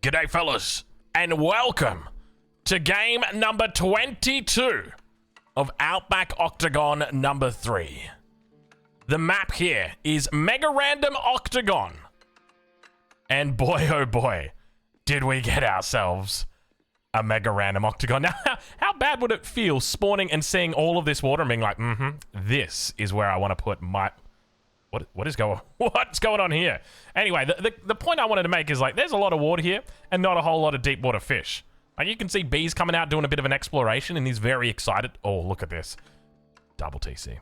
G'day fellas, and welcome to game number 22 of Outback Octagon number 3. The map here is Mega Random Octagon. And boy oh boy, did we get ourselves a Mega Random Octagon. Now, how bad would it feel spawning and seeing all of this water and being like, this is where I want to put my... What's going on here? Anyway, the point I wanted to make is, like, there's a lot of water here and not a whole lot of deep water fish. Like, you can see Bees coming out doing a bit of an exploration and he's very excited. Oh, look at this. Double TC.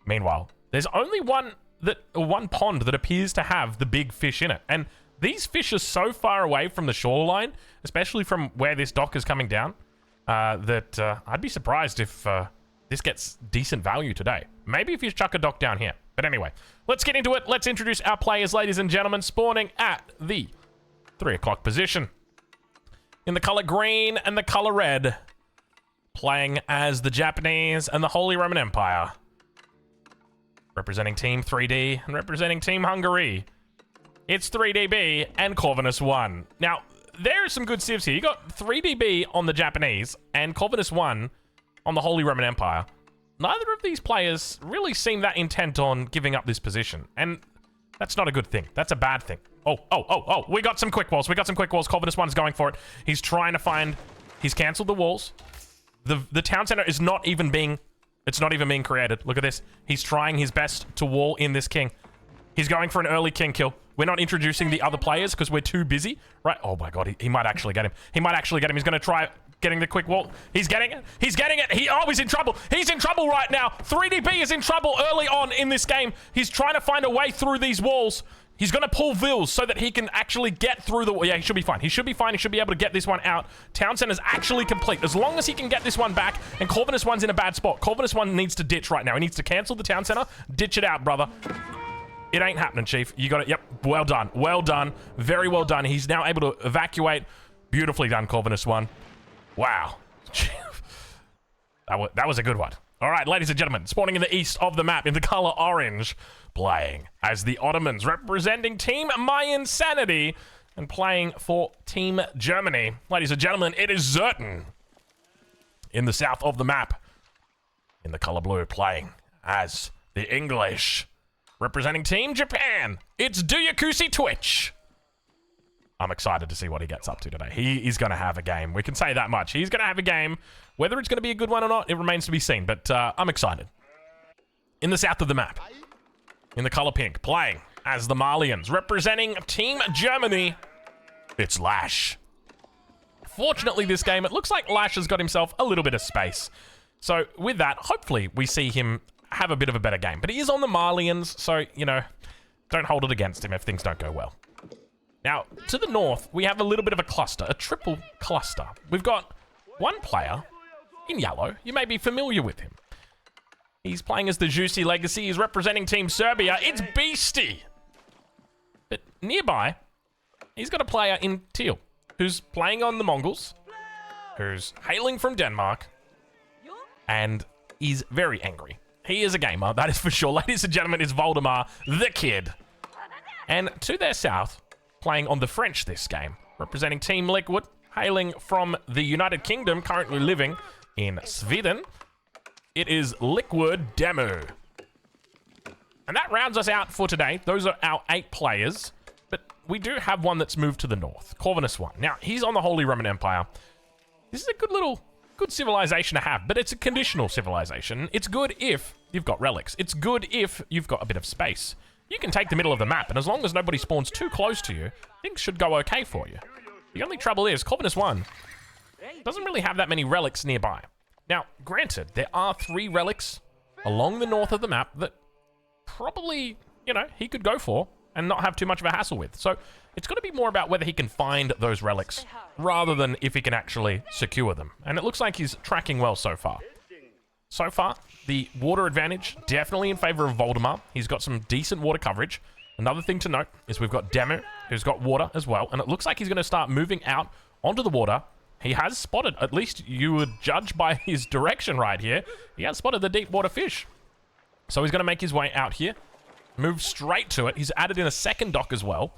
Meanwhile, there's only one pond that appears to have the big fish in it. And these fish are so far away from the shoreline, especially from where this dock is coming down, that I'd be surprised if this gets decent value today. Maybe if you chuck a dock down here. But anyway, let's get into it. Let's introduce our players, ladies and gentlemen, spawning at the 3 o'clock position. In the color green and the color red, playing as the Japanese and the Holy Roman Empire. Representing Team 3D and representing Team Hungary, it's 3DB and Corvinus 1. Now, there are some good civs here. You got 3DB on the Japanese and Corvinus 1 on the Holy Roman Empire. Neither of these players really seem that intent on giving up this position, and that's not a good thing. That's a bad thing. Oh, we got some quick walls. Corvinus 1's going for it. He's trying to find... He's cancelled the walls. The town center is not even being... It's not even being created. Look at this. He's trying his best to wall in this king. He's going for an early king kill. We're not introducing the other players because we're too busy. Right? Oh my god, he might actually get him. He's going to try getting the quick wall. He's getting it. He's in trouble. He's in trouble right now. 3DB is in trouble early on in this game. He's trying to find a way through these walls. He's going to pull Vils so that he can actually get through the... Yeah, he should be fine. He should be able to get this one out. Town Center's actually complete. As long as he can get this one back, and Corvinus 1's in a bad spot. Corvinus 1 needs to ditch right now. He needs to cancel the Town Center. Ditch it out, brother. It ain't happening, Chief. You got it. Yep. Well done. Well done. Very well done. He's now able to evacuate. Beautifully done, Corvinus 1. Wow. That was a good one. All right, ladies and gentlemen, spawning in the east of the map in the color orange, playing as the Ottomans, representing Team Mayan Sanity, and playing for Team Germany. Ladies and gentlemen, it is Zerton in the south of the map, in the color blue, playing as the English, representing Team Japan. It's Duyakusi Twitch. I'm excited to see what he gets up to today. He is going to have a game. We can say that much. He's going to have a game. Whether it's going to be a good one or not, it remains to be seen. But I'm excited. In the south of the map, in the color pink, playing as the Malians, representing Team Germany, it's Lash. Fortunately, this game, it looks like Lash has got himself a little bit of space. So with that, hopefully we see him have a bit of a better game. But he is on the Malians, so, you know, don't hold it against him if things don't go well. Now, to the north, we have a little bit of a cluster, a triple cluster. We've got one player in yellow. You may be familiar with him. He's playing as the Juicy Legacy. He's representing Team Serbia. It's Beastie. But nearby, he's got a player in teal who's playing on the Mongols, who's hailing from Denmark, and is very angry. He is a gamer, that is for sure. Ladies and gentlemen, it's Voldemar, the kid. And to their south, playing on the French this game, representing Team Liquid, hailing from the United Kingdom, currently living in Sweden, it is Liquid Demo. And that rounds us out for today. Those are our 8 players, but we do have one that's moved to the north, Corvinus 1. Now, he's on the Holy Roman Empire. This is a good civilization to have, but it's a conditional civilization. It's good if you've got relics. It's good if you've got a bit of space. You can take the middle of the map, and as long as nobody spawns too close to you, things should go okay for you. The only trouble is, Corvinus 1 doesn't really have that many relics nearby. Now, granted, there are 3 relics along the north of the map that probably, you know, he could go for and not have too much of a hassle with. So, it's going to be more about whether he can find those relics rather than if he can actually secure them. And it looks like he's tracking well so far. So far, the water advantage definitely in favor of Voldemar. He's got some decent water coverage. Another thing to note is we've got Demu, who's got water as well, and it looks like he's going to start moving out onto the water. He has spotted, at least you would judge by his direction right here, he has spotted the deep water fish. So he's going to make his way out here, move straight to it. He's added in a second dock as well.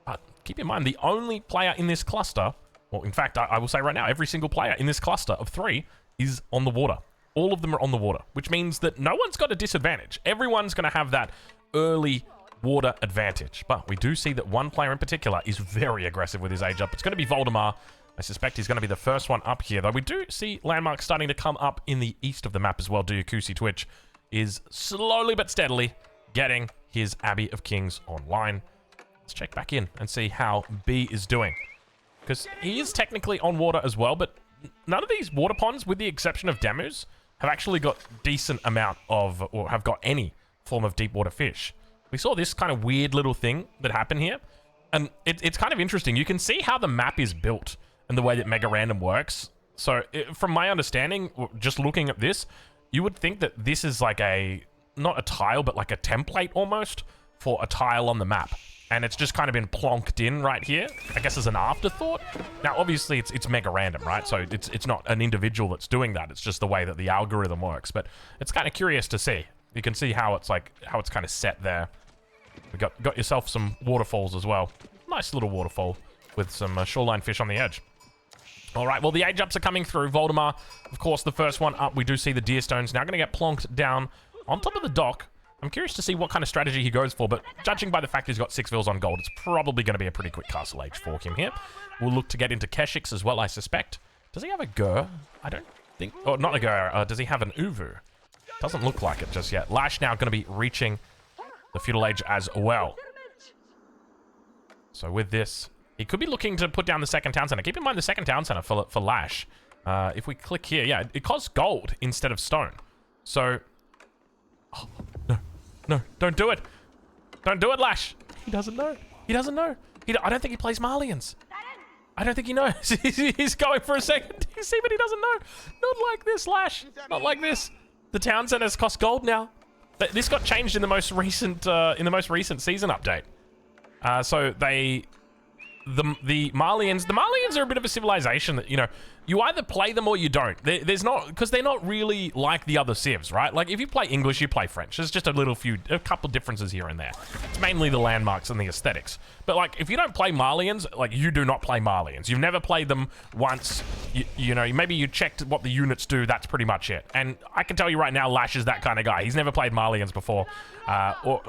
But keep in mind, the only player in this cluster, well, in fact, I will say right now, every single player in this cluster of 3 is on the water. All of them are on the water, which means that no one's got a disadvantage. Everyone's going to have that early water advantage. But we do see that one player in particular is very aggressive with his age up. It's going to be Voldemar. I suspect he's going to be the first one up here, though. We do see landmarks starting to come up in the east of the map as well. Duyakusi Twitch is slowly but steadily getting his Abbey of Kings online. Let's check back in and see how B is doing. Because he is technically on water as well, but none of these water ponds, with the exception of Demus, have actually got decent amount of, or have got any form of deep water fish. We saw this kind of weird little thing that happened here, and it's kind of interesting. You can see how the map is built and the way that Mega Random works. So from my understanding, just looking at this, you would think that this is like a, not a tile, but like a template almost for a tile on the map. And it's just kind of been plonked in right here, I guess as an afterthought. Now, obviously, it's Mega Random, right? So it's not an individual that's doing that. It's just the way that the algorithm works. But it's kind of curious to see. You can see how it's like, how it's kind of set there. We got yourself some waterfalls as well. Nice little waterfall with some shoreline fish on the edge. All right, well, the age ups are coming through. Voldemar, of course, the first one up. We do see the deer stones now going to get plonked down on top of the dock. I'm curious to see what kind of strategy he goes for, but judging by the fact he's got 6 vills on gold, it's probably going to be a pretty quick castle age for him here. We'll look to get into Keshiks as well, I suspect. Does he have a Gur? I don't think... Oh, not a Gur. Does he have an Uvu? Doesn't look like it just yet. Lash now going to be reaching the feudal age as well. So with this, he could be looking to put down the second town center. Keep in mind the second town center for Lash. If we click here, yeah, it costs gold instead of stone. So... Oh, no. No, don't do it. Don't do it, Lash. He doesn't know. He doesn't know. I don't think he plays Malians. I don't think he knows. He's going for a second DC, but he doesn't know. Not like this, Lash. Not like this. The town centers cost gold now. This got changed in the most recent season update. So the Malians are a bit of a civilization that, you know, you either play them or you don't. There's not, because they're not really like the other civs, right? Like, if you play English, you play French. There's just a couple differences here and there. It's mainly the landmarks and the aesthetics. But, like, if you don't play Malians, like, you do not play Malians. You've never played them once. You know, maybe you checked what the units do. That's pretty much it. And I can tell you right now, Lash is that kind of guy. He's never played Malians before. Or...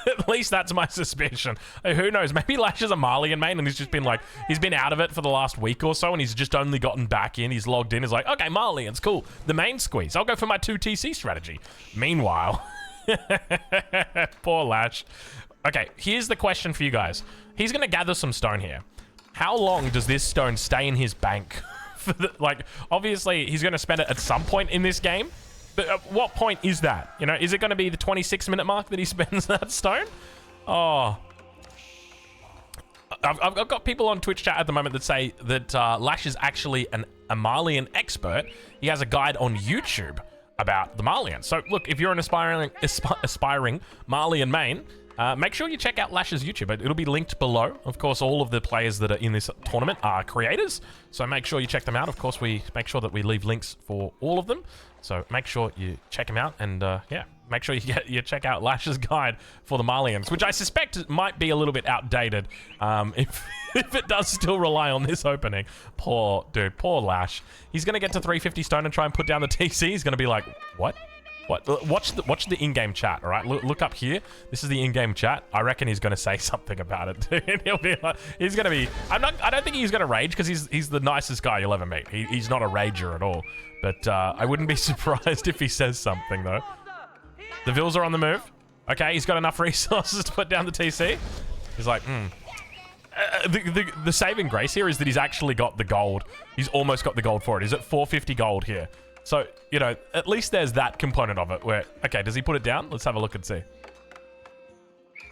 At least that's my suspicion. Who knows? Maybe Lash is a Malian main and he's just been like, he's been out of it for the last week or so and he's just only gotten back in. He's logged in. He's like, okay, Malians, cool. The main squeeze. I'll go for my 2 TC strategy. Meanwhile, poor Lash. Okay, here's the question for you guys. He's going to gather some stone here. How long does this stone stay in his bank? Like, obviously, he's going to spend it at some point in this game. But at what point is that? You know, is it going to be the 26-minute mark that he spends that stone? Oh. I've got people on Twitch chat at the moment that say that Lash is actually a Malian expert. He has a guide on YouTube about the Malians. So, look, if you're an aspiring Malian main, make sure you check out Lash's YouTube. It'll be linked below. Of course, all of the players that are in this tournament are creators, so make sure you check them out. Of course, we make sure that we leave links for all of them. So make sure you check them out, and yeah, make sure you check out Lash's guide for the Malians, which I suspect might be a little bit outdated if it does still rely on this opening. Poor dude, poor Lash. He's gonna get to 350 stone and try and put down the TC. He's gonna be like, what? What? Watch the in-game chat. All right, look up here. This is the in-game chat. I reckon he's gonna say something about it. Dude. He'll be like, he's gonna be. I don't think he's gonna rage because he's the nicest guy you'll ever meet. He's not a rager at all. But I wouldn't be surprised if he says something though. The Vills are on the move. Okay, he's got enough resources to put down the TC. He's like, the saving grace here is that he's actually got the gold. He's almost got the gold for it. He's at 450 gold here. So, you know, at least there's that component of it where, okay, does he put it down? Let's have a look and see.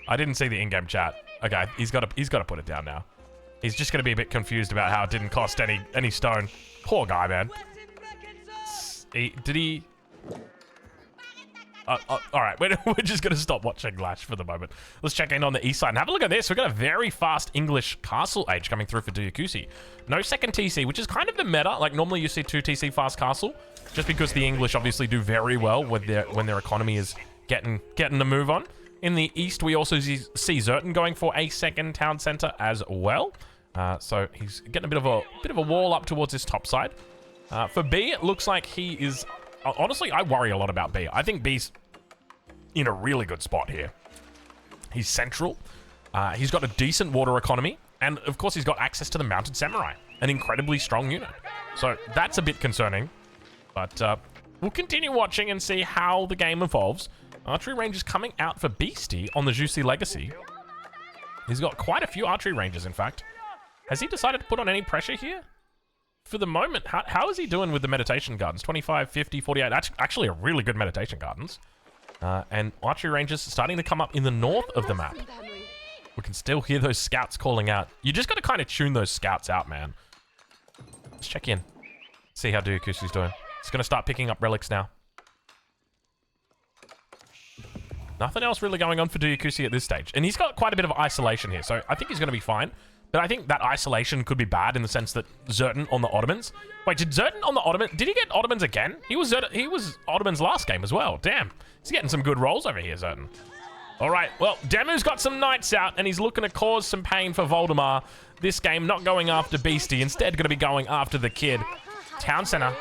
I didn't see the in-game chat. Okay, he's got to put it down now. He's just going to be a bit confused about how it didn't cost any stone. Poor guy, man. Did he... all right, we're just going to stop watching Lash for the moment. Let's check in on the east side and have a look at this. We've got a very fast English castle age coming through for Duyakusi. No second TC, which is kind of the meta. Like, normally you see 2 TC fast castle, just because the English obviously do very well when their economy is getting the move on. In the east, we also see Zerton going for a second town center as well. So he's getting a bit of a wall up towards his top side. For B, it looks like he is... honestly, I worry a lot about B. I think B's in a really good spot here. He's central. He's got a decent water economy. And, of course, he's got access to the Mounted Samurai. An incredibly strong unit. So that's a bit concerning. But we'll continue watching and see how the game evolves. Archery range is coming out for Beastie on the Juicy Legacy. He's got quite a few archery ranges, in fact. Has he decided to put on any pressure here? For the moment, how is he doing with the meditation gardens? 25, 50, 48. Actually, a really good meditation gardens. And archery ranges starting to come up in the north of the map. We can still hear those scouts calling out. You just got to kind of tune those scouts out, man. Let's check in. See how Duyakusu's doing. He's going to start picking up relics now. Nothing else really going on for Duyakusu at this stage. And he's got quite a bit of isolation here, so I think he's going to be fine. But I think that isolation could be bad in the sense that Zerton on the Ottomans... Wait, did Zerton on the Ottomans... Did he get Ottomans again? He was Ottomans last game as well. Damn. He's getting some good rolls over here, Zerton. All right, well, Demu's got some knights out, and he's looking to cause some pain for Voldemar. This game not going after Beastie, instead going to be going after the kid. Town Center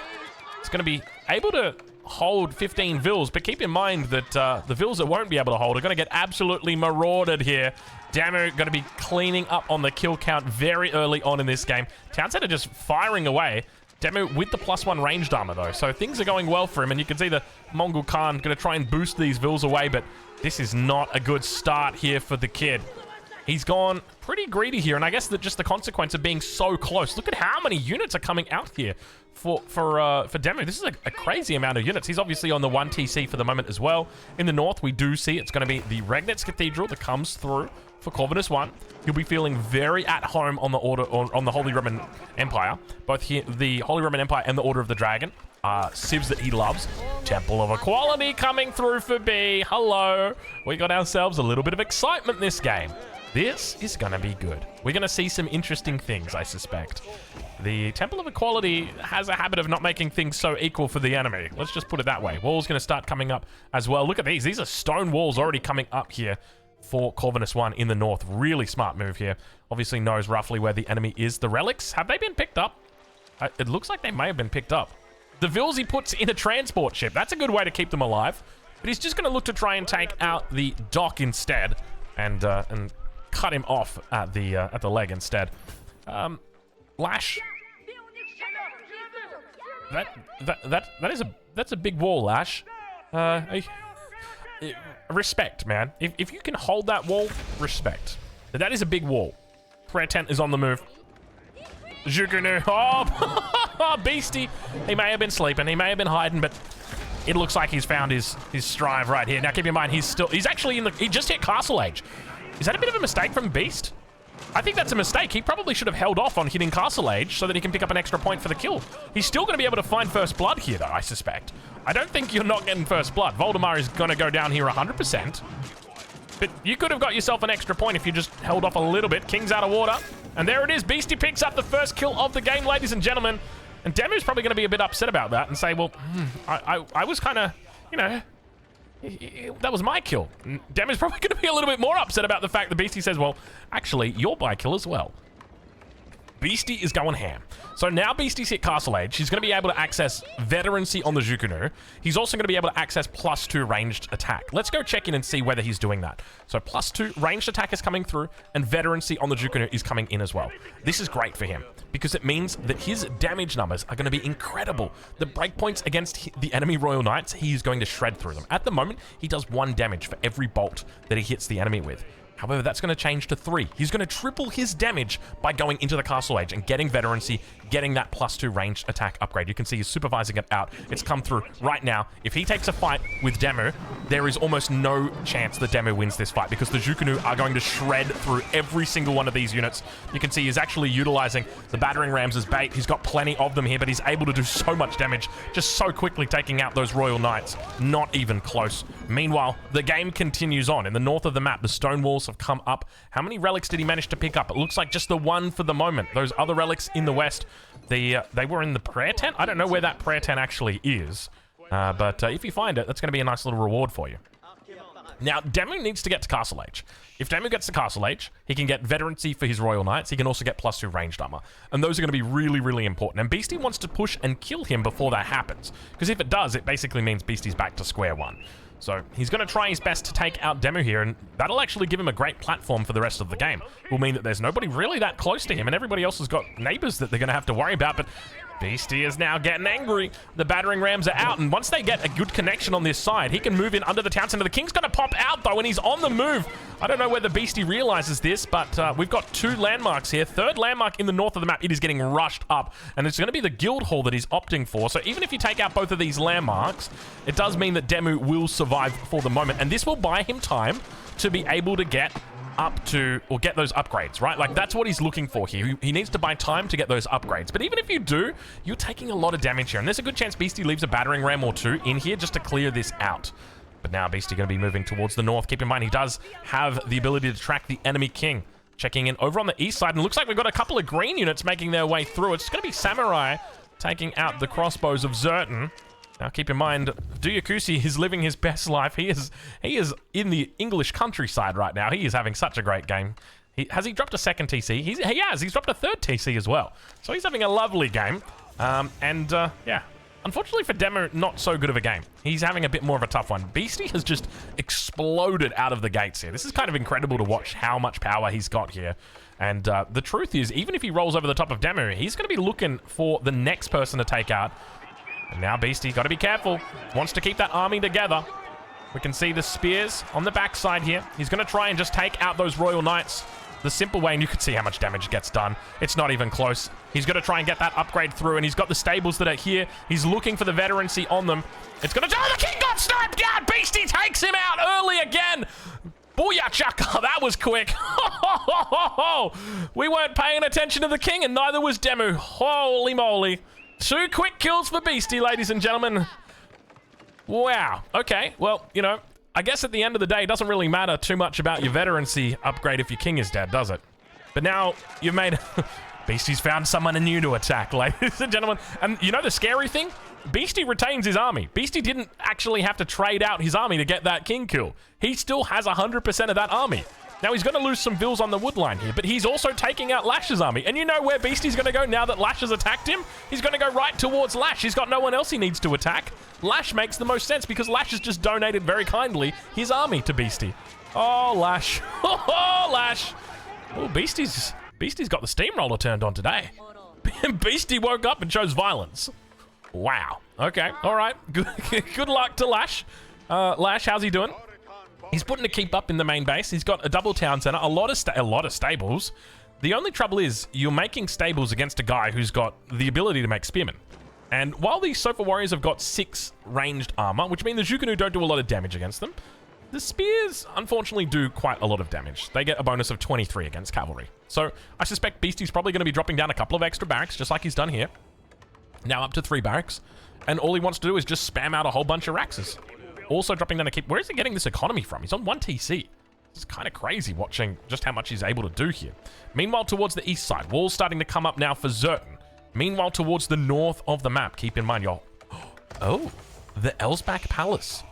is going to be able to hold 15 vills, but keep in mind that the vills that won't be able to hold are going to get absolutely marauded here. Damu going to be cleaning up on the kill count very early on in this game. Town Center just firing away. Demu with the +1 ranged armor, though, so things are going well for him, and you can see the Mongol Khan going to try and boost these vills away, but this is not a good start here for the kid. He's gone pretty greedy here, and I guess that just the consequence of being so close. Look at how many units are coming out here for Demu. This is a crazy amount of units. He's obviously on the 1 TC for the moment as well. In the north, we do see it's going to be the Regnitz Cathedral that comes through for Corvinus 1. He'll be feeling very at home on the on the Holy Roman Empire. Both here, the Holy Roman Empire and the Order of the Dragon. Civs that he loves. Temple of Equality coming through for B. Hello. We got ourselves a little bit of excitement this game. This is going to be good. We're going to see some interesting things, I suspect. The Temple of Equality has a habit of not making things so equal for the enemy. Let's just put it that way. Walls going to start coming up as well. Look at these. These are stone walls already coming up here for Corvinus 1 in the north. Really smart move here. Obviously knows roughly where the enemy is. The relics, have they been picked up? It looks like they may have been picked up. The vills he puts in a transport ship. That's a good way to keep them alive. But he's just going to look to try and take out the dock instead and cut him off at the leg instead. Lash. That's a big wall, Lash. Respect, man. If you can hold that wall, respect. That is a big wall. Prayer tent is on the move. Jukunu. Oh, Beastie. He may have been sleeping. He may have been hiding, but it looks like he's found his strive right here. Now, keep in mind, he's actually he just hit Castle Age. Is that a bit of a mistake from Beast? I think that's a mistake. He probably should have held off on hitting Castle Age so that he can pick up an extra point for the kill. He's still going to be able to find First Blood here, though, I suspect. I don't think you're not getting First Blood. Voldemar is going to go down here 100%. But you could have got yourself an extra point if you just held off a little bit. King's out of water. And there it is. Beastie picks up the first kill of the game, ladies and gentlemen. And Demu's probably going to be a bit upset about that and say, well, I was kind of, you know... that was my kill. Demu's probably going to be a little bit more upset about the fact that Beastie says, well, actually, you're my kill as well. Beastie is going ham. So now Beastie's hit Castle Age. He's going to be able to access Veterancy on the Jukunu. He's also going to be able to access +2 ranged attack. Let's go check in and see whether he's doing that. So +2 ranged attack is coming through, and Veterancy on the Jukunu is coming in as well. This is great for him, because it means that his damage numbers are going to be incredible. The breakpoints against the enemy Royal Knights, he's going to shred through them. At the moment, he does 1 damage for every bolt that he hits the enemy with. However, that's going to change to 3. He's going to triple his damage by going into the Castle Age and getting Veterancy, getting that +2 ranged attack upgrade. You can see he's supervising it out. It's come through right now. If he takes a fight with Demu, there is almost no chance that Demu wins this fight because the Jukunu are going to shred through every single one of these units. You can see he's actually utilizing the battering rams as bait. He's got plenty of them here, but he's able to do so much damage just so quickly, taking out those Royal Knights. Not even close. Meanwhile, the game continues on. In the north of the map, the stone walls have come up. How many relics did he manage to pick up? It looks like just the 1 for the moment. Those other relics in the west, they were in the prayer tent. I don't know where that prayer tent actually is, but if you find it, that's going to be a nice little reward for you. Now, Demu needs to get to Castle Age. If Demu gets to Castle Age, he can get veterancy for his Royal Knights. He can also get +2 ranged armor. And those are going to be really, really important. And Beastie wants to push and kill him before that happens. Because if it does, it basically means Beastie's back to square one. So he's going to try his best to take out Demu here, and that'll actually give him a great platform for the rest of the game. It will mean that there's nobody really that close to him, and everybody else has got neighbors that they're going to have to worry about, but Beastie is now getting angry. The battering rams are out, and once they get a good connection on this side, he can move in under the town center. The king's going to pop out, though, and he's on the move. I don't know whether Beastie realizes this, but we've got 2 landmarks here. Third landmark in the north of the map. It is getting rushed up, and it's going to be the guild hall that he's opting for. So even if you take out both of these landmarks, it does mean that Demu will survive for the moment, and this will buy him time to be able to get up to, or get those upgrades, right? Like, that's what he's looking for here. He needs to buy time to get those upgrades. But even if you do, you're taking a lot of damage here, and there's a good chance Beastie leaves a battering ram or 2 in here just to clear this out. But now Beastie going to be moving towards the north. Keep in mind, he does have the ability to track the enemy king. Checking in over on the east side, and it looks like we've got a couple of green units making their way through. It's going to be Samurai taking out the crossbows of Zertan. Now, keep in mind, Duyakusi is living his best life. He is in the English countryside right now. He is having such a great game. Has he dropped a second TC? He has. He's dropped a third TC as well. So he's having a lovely game. Yeah. Unfortunately for Demu, not so good of a game. He's having a bit more of a tough one. Beastie has just exploded out of the gates here. This is kind of incredible to watch how much power he's got here. And the truth is, even if he rolls over the top of Demu, he's going to be looking for the next person to take out. And now Beastie, got to be careful. Wants to keep that army together. We can see the spears on the backside here. He's going to try and just take out those Royal Knights the simple way, and you can see how much damage gets done. It's not even close. He's going to try and get that upgrade through, and he's got the stables that are here. He's looking for the veterancy on them. It's going to... Oh, the king got sniped down! Beastie takes him out early again! Booyah chaka, that was quick. We weren't paying attention to the king, and neither was Demu. Holy moly. 2 quick kills for Beastie, ladies and gentlemen. Wow. Okay, well, you know, I guess at the end of the day, it doesn't really matter too much about your veterancy upgrade if your king is dead, does it? But now you've made... Beastie's found someone new to attack, ladies and gentlemen. And you know the scary thing? Beastie retains his army. Beastie didn't actually have to trade out his army to get that king kill. He still has 100% of that army. Now, he's going to lose some vills on the wood line here, but he's also taking out Lash's army. And you know where Beastie's going to go now that Lash has attacked him? He's going to go right towards Lash. He's got no one else he needs to attack. Lash makes the most sense because Lash has just donated very kindly his army to Beastie. Oh, Lash. Oh, Lash. Oh, Beastie's got the steamroller turned on today. Beastie woke up and chose violence. Wow. Okay. All right. Good luck to Lash. Lash, how's he doing? He's putting to keep up in the main base. He's got a double town center, a lot of stables. The only trouble is you're making stables against a guy who's got the ability to make spearmen. And while these Sofa Warriors have got 6 ranged armor, which means the Jukunu don't do a lot of damage against them, the spears unfortunately do quite a lot of damage. They get a bonus of 23 against cavalry. So I suspect Beastie's probably going to be dropping down a couple of extra barracks, just like he's done here. Now up to 3 barracks. And all he wants to do is just spam out a whole bunch of Raxes. Also dropping down a keep. Where is he getting this economy from? He's on 1 TC. It's kind of crazy watching just how much he's able to do here. Meanwhile, towards the east side, walls starting to come up now for Zertan. Meanwhile, towards the north of the map, keep in mind, y'all. Oh, the Elsbach Palace.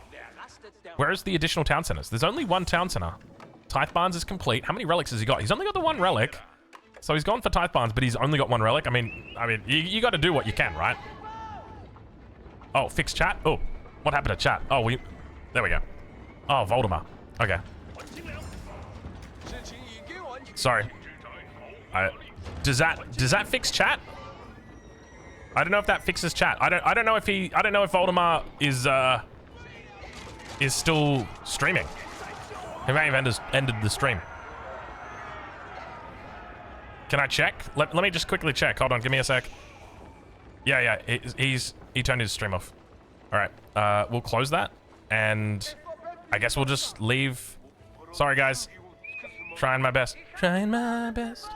Where is the additional town centers? There's only 1 town center. Tithe Barns is complete. How many relics has he got? He's only got the 1 relic. So he's gone for Tithe Barns, but he's only got 1 relic. I mean, you got to do what you can, right? Oh, fix chat. Oh. What happened to chat? Oh, there we go. Oh, Voldemar. Okay. Sorry. Does that fix chat? I don't know if that fixes chat. I don't know if Voldemar is still streaming. He may have ended the stream. Can I check? Let me just quickly check. Hold on, give me a sec. Yeah, he turned his stream off. All right, we'll close that, and I guess we'll just leave. Sorry, guys. Trying my best. Trying my best.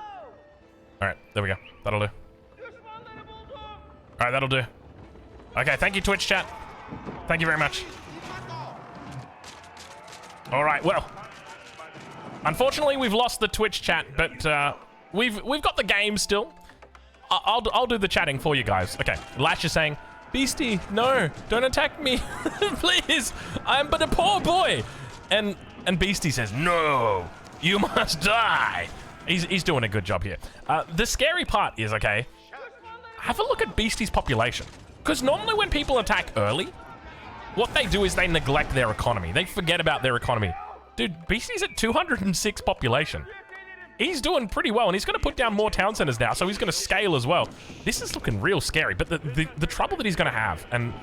All right, there we go. That'll do. All right, that'll do. Okay, thank you, Twitch chat. Thank you very much. All right, well, unfortunately, we've lost the Twitch chat, but we've got the game still. I'll do the chatting for you guys. Okay, Lash is saying, Beastie, no, don't attack me. Please, I'm but a poor boy. And Beastie says, no, you must die. He's doing a good job here. The scary part is, okay, have a look at Beastie's population. Because normally when people attack early, what they do is they neglect their economy. They forget about their economy. Dude, Beastie's at 206 population. He's doing pretty well, and he's going to put down more town centers now, so he's going to scale as well. This is looking real scary, but the trouble that he's going to have, and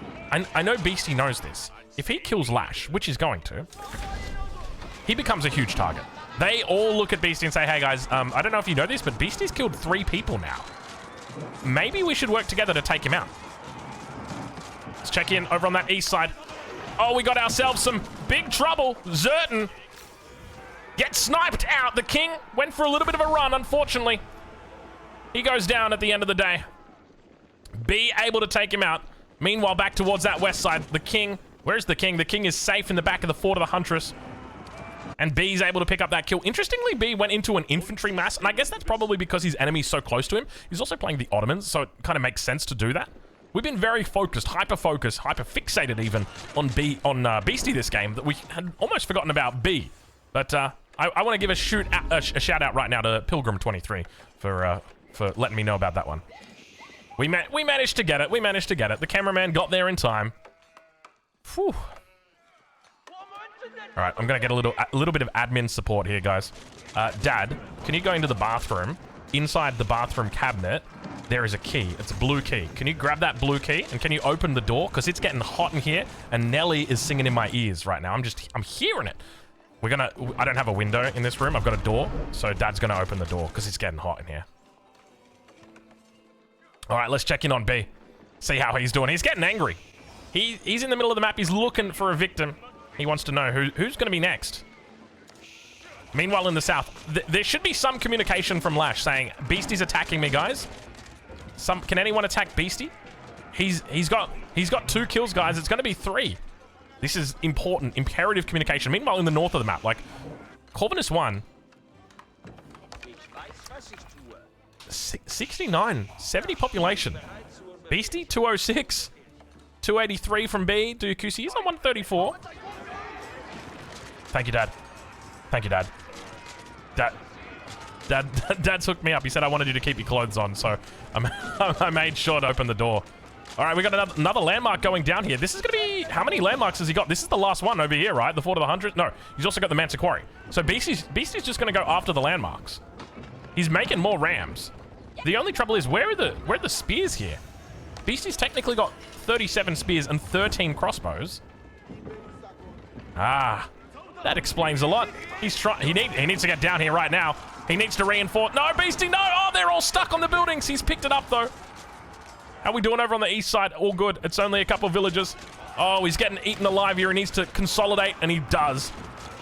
I know Beastie knows this, if he kills Lash, which he's going to, he becomes a huge target. They all look at Beastie and say, hey guys, I don't know if you know this, but Beastie's killed 3 people now. Maybe we should work together to take him out. Let's check in over on that east side. Oh, we got ourselves some big trouble. Zerton gets sniped out. The king went for a little bit of a run, unfortunately. He goes down at the end of the day. B able to take him out. Meanwhile, back towards that west side, the king, where's the king? The king is safe in the back of the fort of the Huntress. And B's able to pick up that kill. Interestingly, B went into an infantry mass, and I guess that's probably because his enemy's so close to him. He's also playing the Ottomans, so it kind of makes sense to do that. We've been very focused, hyper-fixated even on Beastie this game, that we had almost forgotten about B. But I want to give a shout out right now to Pilgrim23 for letting me know about that one. We managed to get it. We managed to get it. The cameraman got there in time. Whew. All right, I'm gonna get a little bit of admin support here, guys. Dad, can you go into the bathroom? Inside the bathroom cabinet, there is a key. It's a blue key. Can you grab that blue key and can you open the door? Because it's getting hot in here, and Nelly is singing in my ears right now. I'm hearing it. I don't have a window in this room. I've got a door, so Dad's gonna open the door because it's getting hot in here. All right, let's check in on B. See how he's doing. He's getting angry. He's in the middle of the map. He's looking for a victim. He wants to know who's going to be next. Meanwhile, in the south, there should be some communication from Lash saying, Beastie's attacking me, guys. Can anyone attack Beastie? He's got 2 kills, guys. It's going to be 3. This is important, imperative communication. Meanwhile, in the north of the map, like, Corvinus 1. 69, 70 population. Beastie, 206. 283 from B. Dukusi, he's on 134. Thank you, Dad. Thank you, Dad. Dad's hooked me up. He said I wanted you to keep your clothes on, so I made sure to open the door. All right, we got another landmark going down here. This is going to be... How many landmarks has he got? This is the last one over here, right? The Fort of the Hundred? No, he's also got the Mansa Quarry. So Beastie's just going to go after the landmarks. He's making more rams. The only trouble is, where are the spears here? Beastie's technically got 37 spears and 13 crossbows. Ah, that explains a lot. He needs to get down here right now. He needs to reinforce. No, Beastie, no! Oh, they're all stuck on the buildings. He's picked it up, though. How we doing over on the east side? All good. It's only a couple of villages. Oh, he's getting eaten alive here. He needs to consolidate, and he does.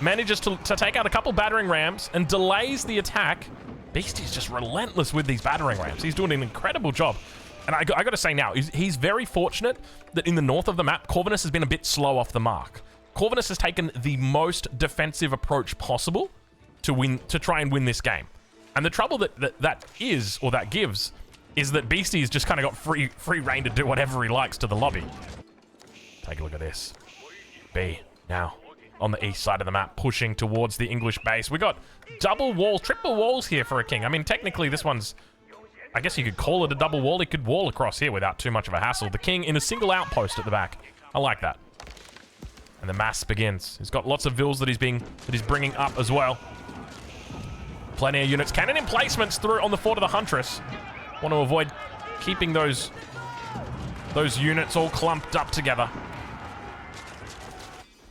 Manages to take out a couple battering rams and delays the attack. Beastie's just relentless with these battering rams. He's doing an incredible job. And I got to say now, he's very fortunate that in the north of the map, Corvinus has been a bit slow off the mark. Corvinus has taken the most defensive approach possible to try and win this game. And the trouble that gives is that Beastie's just kind of got free reign to do whatever he likes to the lobby. Take a look at this. B now on the east side of the map, pushing towards the English base. We got triple walls here for a king. I mean, technically this one's, I guess you could call it a double wall. He could wall across here without too much of a hassle. The king in a single outpost at the back. I like that. And the mass begins. He's got lots of vills that he's bringing up as well. Plenty of units. Cannon emplacements through on the Fort of the Huntress. Want to avoid keeping those units all clumped up together.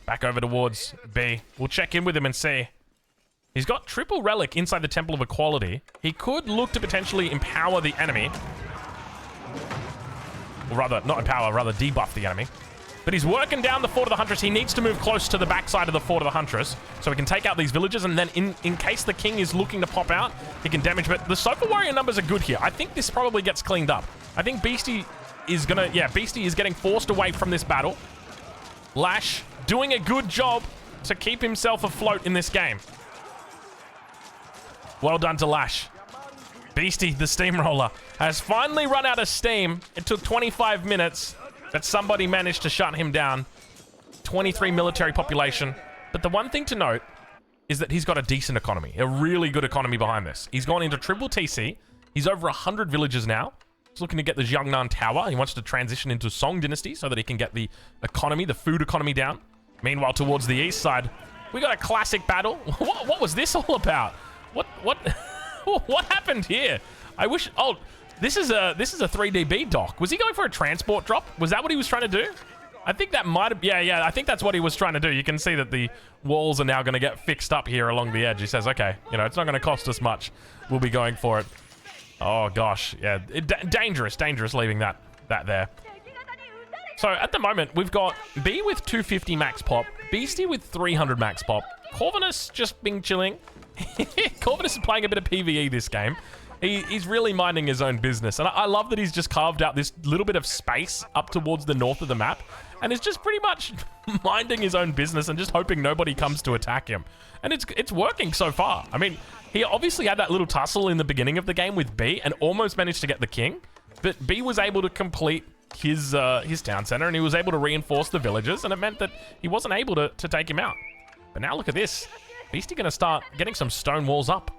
Back over towards B. We'll check in with him and see. He's got triple relic inside the Temple of Equality. He could look to potentially empower the enemy. Or rather, not empower, rather debuff the enemy. But he's working down the Fort of the Huntress. He needs to move close to the backside of the Fort of the Huntress so he can take out these villages, and then in case the king is looking to pop out, he can damage. But the Sofa Warrior numbers are good here. I think this probably gets cleaned up. I think Beastie is gonna... Yeah, Beastie is getting forced away from this battle. Lash doing a good job to keep himself afloat in this game. Well done to Lash. Beastie, the Steamroller, has finally run out of steam. It took 25 minutes, but somebody managed to shut him down. 23 military population. But the one thing to note is that he's got a decent economy, a really good economy behind this. He's gone into triple TC. He's over 100 villages now. He's looking to get the Jiangnan Tower. He wants to transition into Song Dynasty so that he can get the economy, the food economy down. Meanwhile, towards the east side, we got a classic battle. What was this all about? What what happened here? I wish. Oh, this is a 3DB dock. Was he going for a transport drop? Was that what he was trying to do? I think that might have... Yeah, I think that's what he was trying to do. You can see that the walls are now going to get fixed up here along the edge. He says, okay, you know, it's not going to cost us much. We'll be going for it. Oh, gosh. Yeah, dangerous leaving that there. So, at the moment, we've got B with 250 max pop, Beastie with 300 max pop, Corvinus just being chilling. Corvinus is playing a bit of PvE this game. He's really minding his own business. And I love that he's just carved out this little bit of space up towards the north of the map. And is just pretty much minding his own business and just hoping nobody comes to attack him. And it's working so far. I mean, he obviously had that little tussle in the beginning of the game with B and almost managed to get the king. But B was able to complete his town center and he was able to reinforce the villagers. And it meant that he wasn't able to take him out. But now look at this. Beastie going to start getting some stone walls up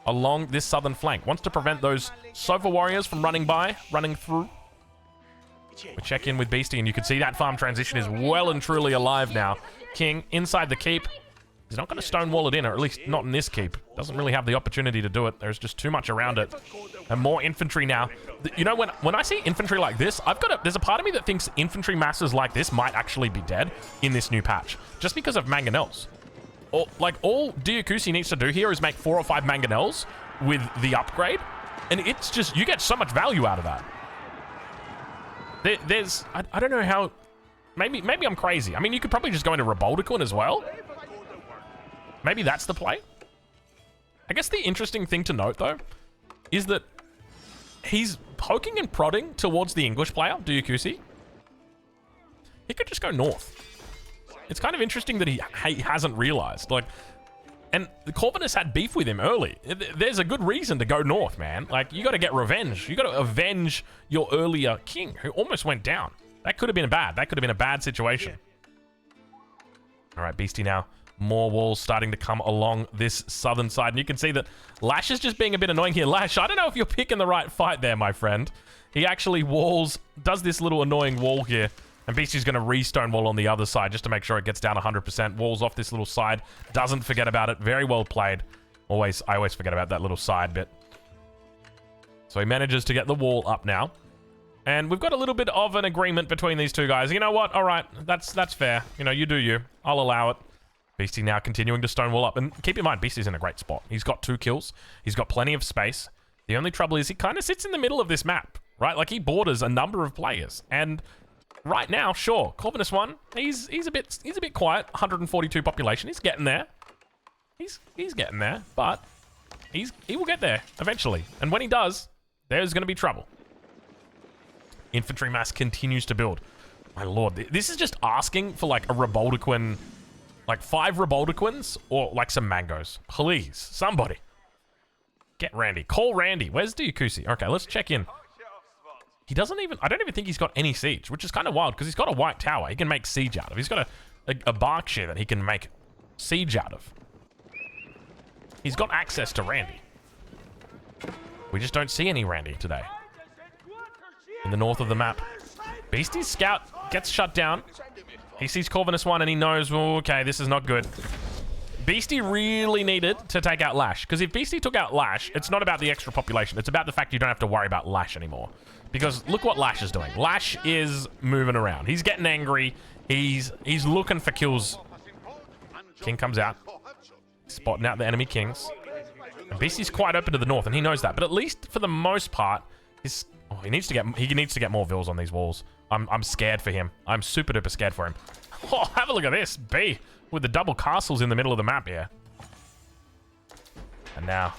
along this southern flank. Wants to prevent those Sova warriors from running through. We check in with Beastie, and you can see that farm transition is well and truly alive now. King inside the keep. He's not going to stonewall it in, or at least not in this keep. Doesn't really have the opportunity to do it. There's just too much around it. And more infantry now. You know, when I see infantry like this, there's a part of me that thinks infantry masses like this might actually be dead in this new patch. Just because of mangonels. All Diakusi needs to do here is make 4 or 5 mangonels with the upgrade. And it's just, you get so much value out of that. I don't know how, maybe I'm crazy. I mean, you could probably just go into Rebolticon as well. Maybe that's the play. I guess the interesting thing to note, though, is that he's poking and prodding towards the English player, Diakusi. He could just go north. It's kind of interesting that he hasn't realized. Like, and the Corvinus had beef with him early. There's a good reason to go north, man. Like, you got to get revenge. You got to avenge your earlier king who almost went down. That could have been bad. That could have been a bad situation. All right, Beastie now. More walls starting to come along this southern side. And you can see that Lash is just being a bit annoying here. Lash, I don't know if you're picking the right fight there, my friend. He actually does this little annoying wall here. And Beastie's going to re-stone wall on the other side just to make sure it gets down 100%. Walls off this little side. Doesn't forget about it. Very well played. I always forget about that little side bit. So he manages to get the wall up now. And we've got a little bit of an agreement between these two guys. You know what? All right. That's fair. You know, you do you. I'll allow it. Beastie now continuing to stonewall up. And keep in mind, Beastie's in a great spot. He's got 2 kills. He's got plenty of space. The only trouble is he kind of sits in the middle of this map, right? Like, he borders a number of players. And right now, sure, Corvinus 1, he's a bit quiet. 142 population. He's getting there. He's getting there, but he will get there eventually. And when he does, there's going to be trouble. Infantry mass continues to build. My lord, this is just asking for like a Reboltiquin, like 5 Reboltiquins or like some mangoes. Please, somebody. Get Randy. Call Randy. Where's Diakusi? Okay, let's check in. He doesn't even... I don't even think he's got any siege, which is kind of wild because he's got a white tower he can make siege out of. He's got a Berkshire that he can make siege out of. He's got access to Randy. We just don't see any Randy today. In the north of the map. Beastie's scout gets shut down. He sees Corvinus 1 and he knows, well, okay, this is not good. Beastie really needed to take out Lash. Because if Beastie took out Lash, it's not about the extra population. It's about the fact you don't have to worry about Lash anymore. Because look what Lash is doing. Lash is moving around. He's getting angry. He's looking for kills. King comes out. Spotting out the enemy kings. And Beastie's quite open to the north, and he knows that. But at least for the most part, he needs to get more vills on these walls. I'm scared for him. I'm super duper scared for him. Oh, have a look at this. B with the double castles in the middle of the map here. And now,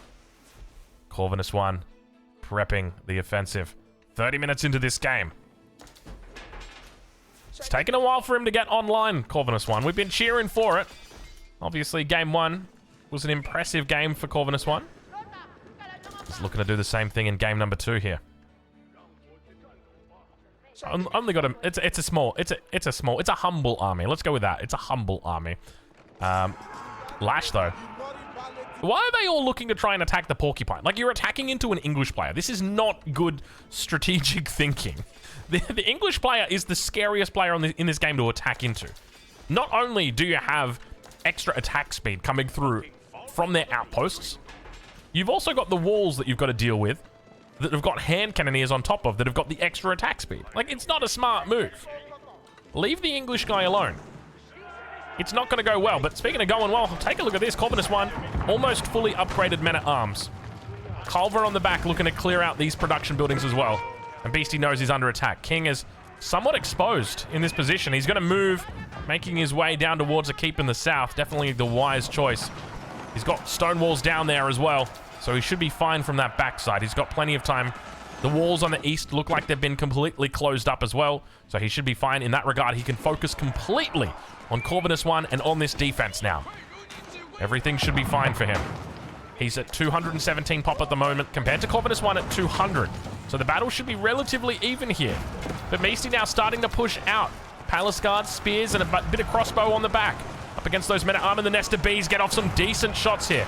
Corvinus 1 prepping the offensive. 30 minutes into this game. It's taken a while for him to get online, Corvinus 1. We've been cheering for it. Obviously, game 1 was an impressive game for Corvinus 1. He's looking to do the same thing in game number 2 here. Only got him. It's a humble army. Let's go with that. It's a humble army. Lash, though. Why are they all looking to try and attack the porcupine? Like, you're attacking into an English player. This is not good strategic thinking. The English player is the scariest player in this game to attack into. Not only do you have extra attack speed coming through from their outposts, you've also got the walls that you've got to deal with that have got hand cannoneers on top of that have got the extra attack speed. Like, it's not a smart move. Leave the English guy alone. It's not going to go well, but speaking of going well, take a look at this. Corvinus 1, almost fully upgraded men-at-arms. Culver on the back looking to clear out these production buildings as well. And Beastie knows he's under attack. King is somewhat exposed in this position. He's going to move, making his way down towards a keep in the south. Definitely the wise choice. He's got stone walls down there as well, so he should be fine from that backside. He's got plenty of time. The walls on the east look like they've been completely closed up as well, so he should be fine in that regard. He can focus completely on Corvinus 1 and on this defense now. Everything should be fine for him. He's at 217 pop at the moment compared to Corvinus 1 at 200. So the battle should be relatively even here. But Beastie now starting to push out. Palace guards, spears, and a bit of crossbow on the back. Up against those men-at-arms and the Nest of Bees. Get off some decent shots here.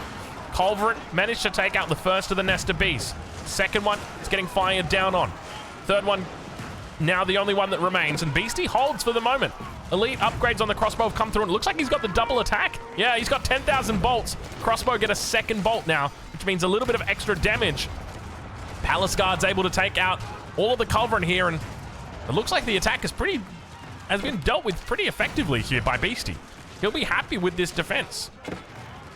Culverin managed to take out the first of the Nest of Bees. Second one is getting fired down on. Third one, now the only one that remains. And Beastie holds for the moment. Elite upgrades on the crossbow have come through, and it looks like he's got the double attack. Yeah, he's got 10,000 bolts. Crossbow get a second bolt now, which means a little bit of extra damage. Palace Guard's able to take out all of the Culverin here, and it looks like the attack has been dealt with pretty effectively here by Beastie. He'll be happy with this defense.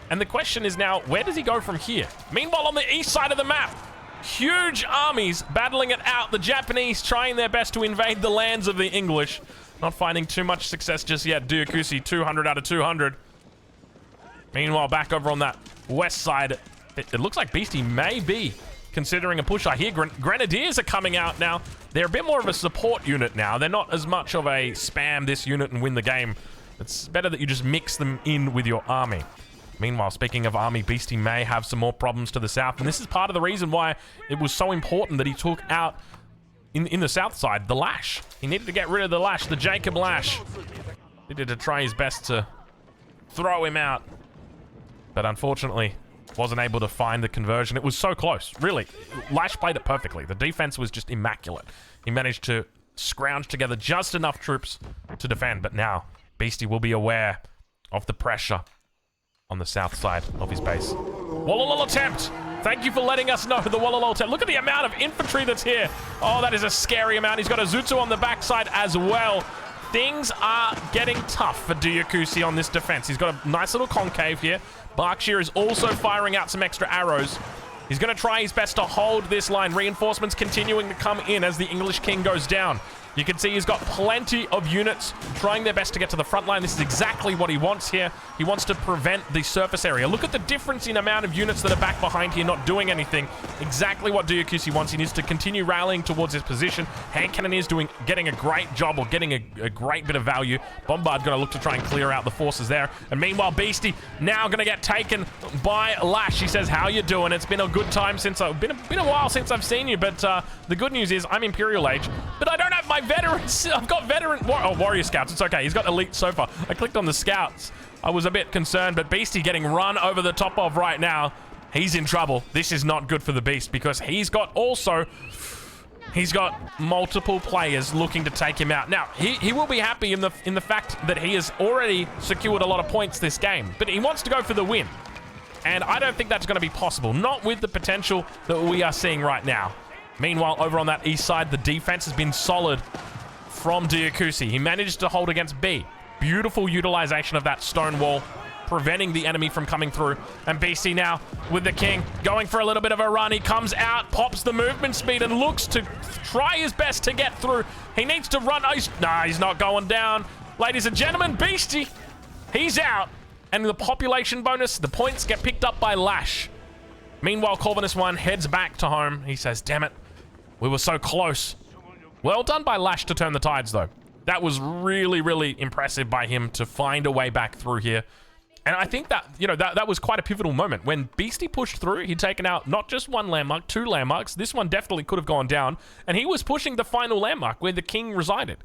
And the question is now, where does he go from here? Meanwhile, on the east side of the map, huge armies battling it out. The Japanese trying their best to invade the lands of the English. Not finding too much success just yet. Dyakusi, 200 out of 200. Meanwhile, back over on that west side, it looks like Beastie may be considering a push. I hear Grenadiers are coming out now. They're a bit more of a support unit now. They're not as much of a spam this unit and win the game. It's better that you just mix them in with your army. Meanwhile, speaking of army, Beastie may have some more problems to the south. And this is part of the reason why it was so important that he took out, in the south side, the Lash. He needed to get rid of the Lash, the Jacob Lash. He needed to try his best to throw him out. But unfortunately, wasn't able to find the conversion. It was so close, really. Lash played it perfectly. The defense was just immaculate. He managed to scrounge together just enough troops to defend. But now, Beastie will be aware of the pressure on the south side of his base. Wallalol attempt! Thank you for letting us know the Wallalol attempt. Look at the amount of infantry that's here. Oh, that is a scary amount. He's got a Zutsu on the backside as well. Things are getting tough for Dyakusi on this defense. He's got a nice little concave here. Berkshire is also firing out some extra arrows. He's going to try his best to hold this line. Reinforcements continuing to come in as the English king goes down. You can see he's got plenty of units trying their best to get to the front line. This is exactly what he wants here. He wants to prevent the surface area. Look at the difference in amount of units that are back behind here, not doing anything. Exactly what Dyakusi wants. He needs to continue rallying towards his position. Hand Cannoneers getting a great job, or getting a great bit of value. Bombard going to look to try and clear out the forces there. And meanwhile, Beastie now going to get taken by Lash. He says, how you doing? It's been a good time since I've been a while since I've seen you, but the good news is I'm Imperial Age, but I don't have my veterans. I've got warrior scouts. It's okay. He's got elite so far. I clicked on the scouts. I was a bit concerned, but Beastie getting run over the top of right now. He's in trouble. This is not good for the Beast because he's got multiple players looking to take him out. Now, he will be happy in the fact that he has already secured a lot of points this game, but he wants to go for the win. And I don't think that's going to be possible, not with the potential that we are seeing right now. Meanwhile, over on that east side, the defense has been solid from Dyakusi. He managed to hold against B. Beautiful utilization of that stone wall, preventing the enemy from coming through. And BC now with the king going for a little bit of a run. He comes out, pops the movement speed, and looks to try his best to get through. He needs to run. Nah, he's not going down. Ladies and gentlemen, Beastie, he's out. And the population bonus, the points get picked up by Lash. Meanwhile, Corvinus 1 heads back to home. He says, damn it, we were so close. Well done by Lash to turn the tides, though. That was really, really impressive by him to find a way back through here. And I think that, that was quite a pivotal moment. When Beastie pushed through, he'd taken out not just one landmark, 2 landmarks. This one definitely could have gone down. And he was pushing the final landmark where the king resided.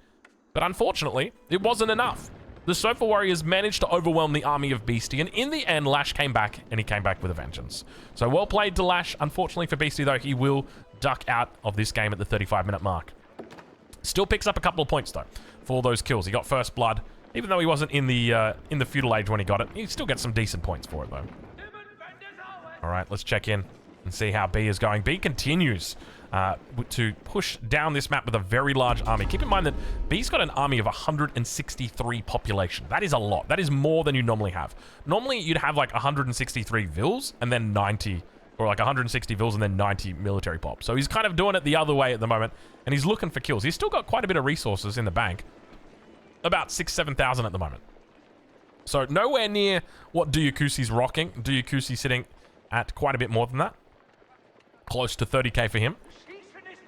But unfortunately, it wasn't enough. The Sofa Warriors managed to overwhelm the army of Beastie, and in the end, Lash came back, and he came back with a vengeance. So well played to Lash. Unfortunately for Beastie, though, he will duck out of this game at the 35-minute mark. Still picks up a couple of points, though, for all those kills. He got first blood. Even though he wasn't in the feudal age when he got it, he still gets some decent points for it, though. All right, let's check in and see how B is going. B continues to push down this map with a very large army. Keep in mind that B's got an army of 163 population. That is a lot. That is more than you normally have. Normally, you'd have like 163 vills and then 90, or like 160 vills and then 90 military pop. So he's kind of doing it the other way at the moment, and he's looking for kills. He's still got quite a bit of resources in the bank. About 7,000 at the moment. So nowhere near what Duyakusi's rocking. Duyakusi sitting at quite a bit more than that. Close to 30k for him.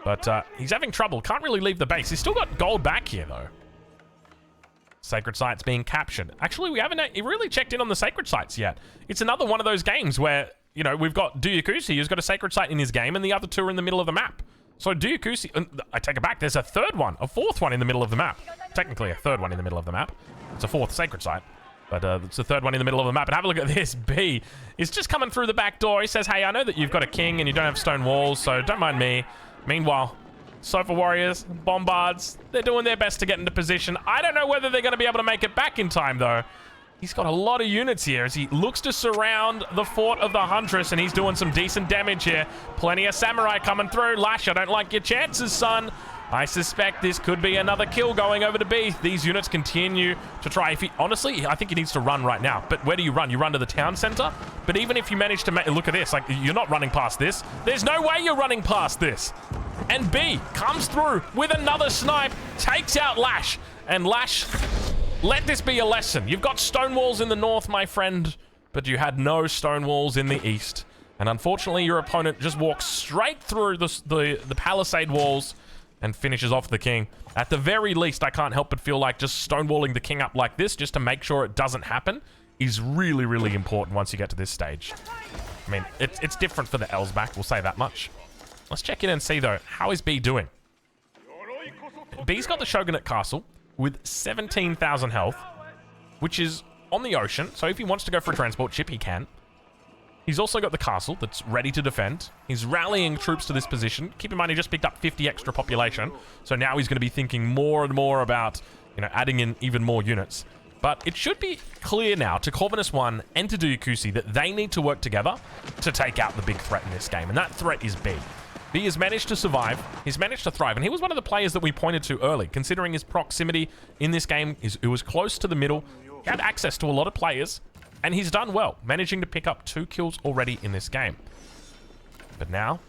But he's having trouble. Can't really leave the base. He's still got gold back here, though. Sacred sites being captured. Actually, we haven't really checked in on the sacred sites yet. It's another one of those games where, you know, we've got Duyakusi who's got a sacred site in his game, and the other two are in the middle of the map. So Duyakusi, I take it back, there's a fourth one in the middle of the map. Technically a third one in the middle of the map. It's a fourth sacred site. But it's the third one in the middle of the map. And have a look at this. B is just coming through the back door. He says, hey, I know that you've got a king and you don't have stone walls, so don't mind me. Meanwhile, Sofa Warriors, Bombards, they're doing their best to get into position. I don't know whether they're going to be able to make it back in time, though. He's got a lot of units here as he looks to surround the fort of the Huntress, and he's doing some decent damage here. Plenty of samurai coming through. Lash, I don't like your chances, son. I suspect this could be another kill going over to B. These units continue to try. Honestly, I think he needs to run right now. But where do you run? You run to the town center? But even if you manage to look at this, like, you're not running past this. There's no way you're running past this. And B comes through with another snipe, takes out Lash. And Lash, let this be a lesson. You've got stone walls in the north, my friend, but you had no stone walls in the east. And unfortunately, your opponent just walks straight through the palisade walls and finishes off the king. At the very least, I can't help but feel like just stonewalling the king up like this, just to make sure it doesn't happen, is really, really important once you get to this stage. I mean, it's different for the Elsback, we'll say that much. Let's check in and see, though, how is B doing? B's got the Shogunate Castle with 17,000 health, which is on the ocean, so if he wants to go for a transport ship, he can. He's also got the castle that's ready to defend. He's rallying troops to this position. Keep in mind, he just picked up 50 extra population, so now he's going to be thinking more and more about, you know, adding in even more units. But it should be clear now to Corvinus 1 and to Duyakusi that they need to work together to take out the big threat in this game, and that threat is B. B has managed to survive, he's managed to thrive, and he was one of the players that we pointed to early, considering his proximity in this game. It was close to the middle, he had access to a lot of players, and he's done well, managing to pick up 2 kills already in this game. But now,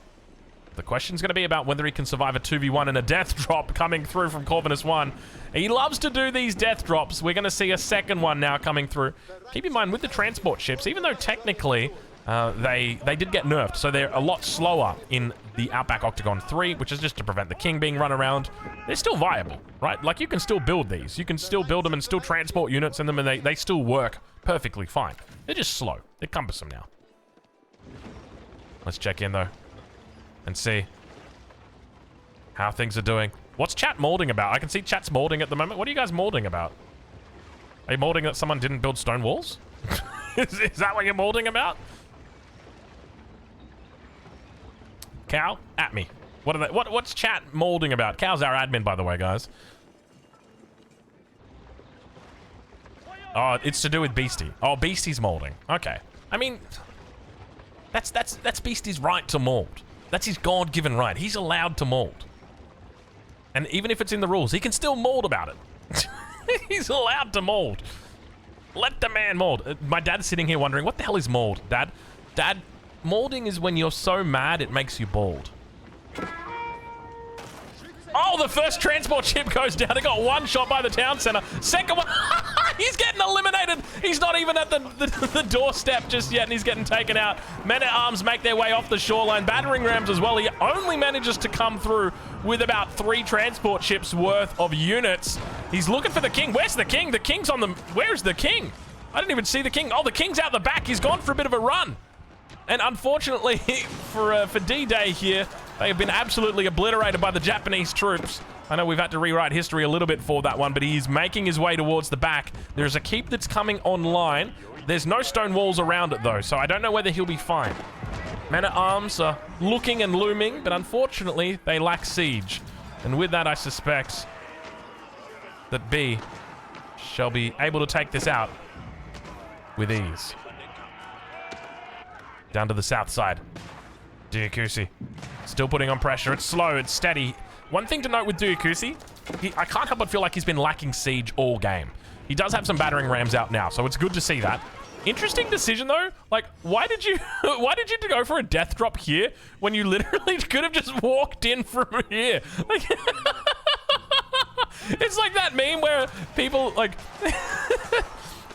the question's going to be about whether he can survive a 2v1 and a death drop coming through from Corvinus 1. He loves to do these death drops. We're going to see a second one now coming through. Keep in mind, with the transport ships, even though technically they did get nerfed, so they're a lot slower in the Outback Octagon 3, which is just to prevent the king being run around. They're still viable, right? Like, you can still build these. You can still build them and still transport units in them, and they still work perfectly fine. They're just slow. They're cumbersome now. Let's check in, though, and see how things are doing. What's chat molding about? I can see chat's molding at the moment. What are you guys molding about? Are you molding that someone didn't build stone walls? Is that what you're molding about? Cow, at me. What are they? What's chat molding about? Cow's our admin, by the way, guys. Oh, it's to do with Beastie. Oh, Beastie's molding. Okay. I mean, that's Beastie's right to mold. That's his God-given right. He's allowed to mold. And even if it's in the rules, he can still mold about it. He's allowed to mold. Let the man mold. My dad's sitting here wondering, what the hell is mold, Dad? Dad, molding is when you're so mad it makes you bald. Oh, the first transport ship goes down. It got one shot by the town center. Second one, he's getting eliminated. He's not even at the doorstep just yet, and he's getting taken out. Men-at-arms make their way off the shoreline. Battering rams as well. He only manages to come through with about 3 transport ships worth of units. He's looking for the king. Where's the king? The king's on the... Where's the king? I didn't even see the king. Oh, the king's out the back. He's gone for a bit of a run. And unfortunately, for D-Day here, they have been absolutely obliterated by the Japanese troops. I know we've had to rewrite history a little bit for that one, but he's making his way towards the back. There's a keep that's coming online. There's no stone walls around it, though, so I don't know whether he'll be fine. Men-at-arms are looking and looming, but unfortunately, they lack siege. And with that, I suspect that B shall be able to take this out with ease. Down to the south side. Diakusi still putting on pressure. It's slow, it's steady. One thing to note with Diakusi, I can't help but feel like he's been lacking siege all game. He does have some battering rams out now, so it's good to see that. Interesting decision though. Like, why did you go for a death drop here when you literally could have just walked in from here? Like, it's like that meme where people like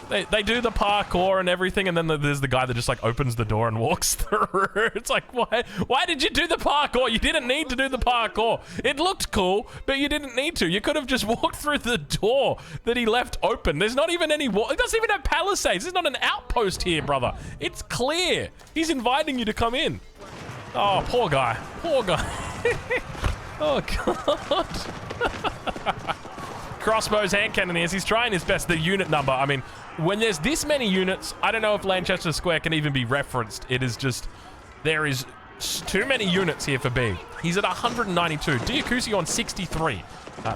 they do the parkour and everything, and then there's the guy that just like opens the door and walks through. It's like, why did you do the parkour? You didn't need to do the parkour. It looked cool, but you didn't need to. You could have just walked through the door that he left open. There's not even any wall. It doesn't even have palisades. There's not an outpost here, brother. It's clear. He's inviting you to come in. Oh, poor guy. Poor guy. Oh, God. Crossbows, hand cannoneers. He's trying his best. The unit number, I mean, when there's this many units, I don't know if Lanchester Square can even be referenced. It is just, there is too many units here for B. He's at 192. Diakusi on 63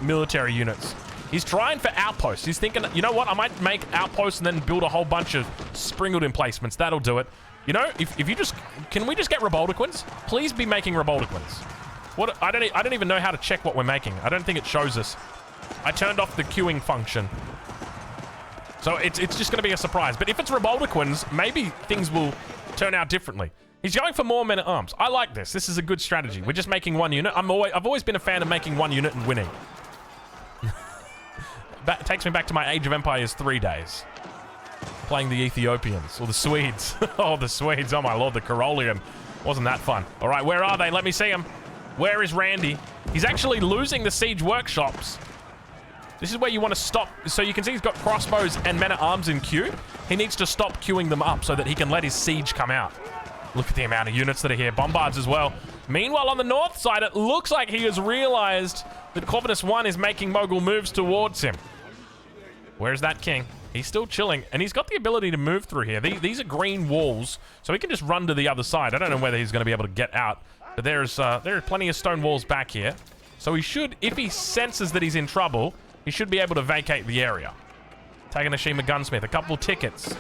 military units. He's trying for outposts. He's thinking, you know what? I might make outposts and then build a whole bunch of sprinkled emplacements. That'll do it. You know, if you just, can we just get Reboldiquins? Please be making Reboldiquins. What? I don't even know how to check what we're making. I don't think it shows us. I turned off the queuing function. So it's just going to be a surprise. But if it's Reboldiquins, maybe things will turn out differently. He's going for more men-at-arms. I like this. This is a good strategy. We're just making one unit. I've always been a fan of making one unit and winning. That takes me back to my Age of Empires 3 days. Playing the Ethiopians, or the Swedes. Oh, the Swedes. Oh, my Lord, the Karolian. Wasn't that fun. All right, where are they? Let me see them. Where is Randy? He's actually losing the siege workshops. This is where you want to stop. So you can see he's got crossbows and men-at-arms in queue. He needs to stop queuing them up so that he can let his siege come out. Look at the amount of units that are here. Bombards as well. Meanwhile, on the north side, it looks like he has realized that Corvinus 1 is making Mogul moves towards him. Where's that king? He's still chilling, and he's got the ability to move through here. These are green walls, so he can just run to the other side. I don't know whether he's going to be able to get out, but there are plenty of stone walls back here. So he should, if he senses that he's in trouble, he should be able to vacate the area. Taganashima Gunsmith, a couple tickets.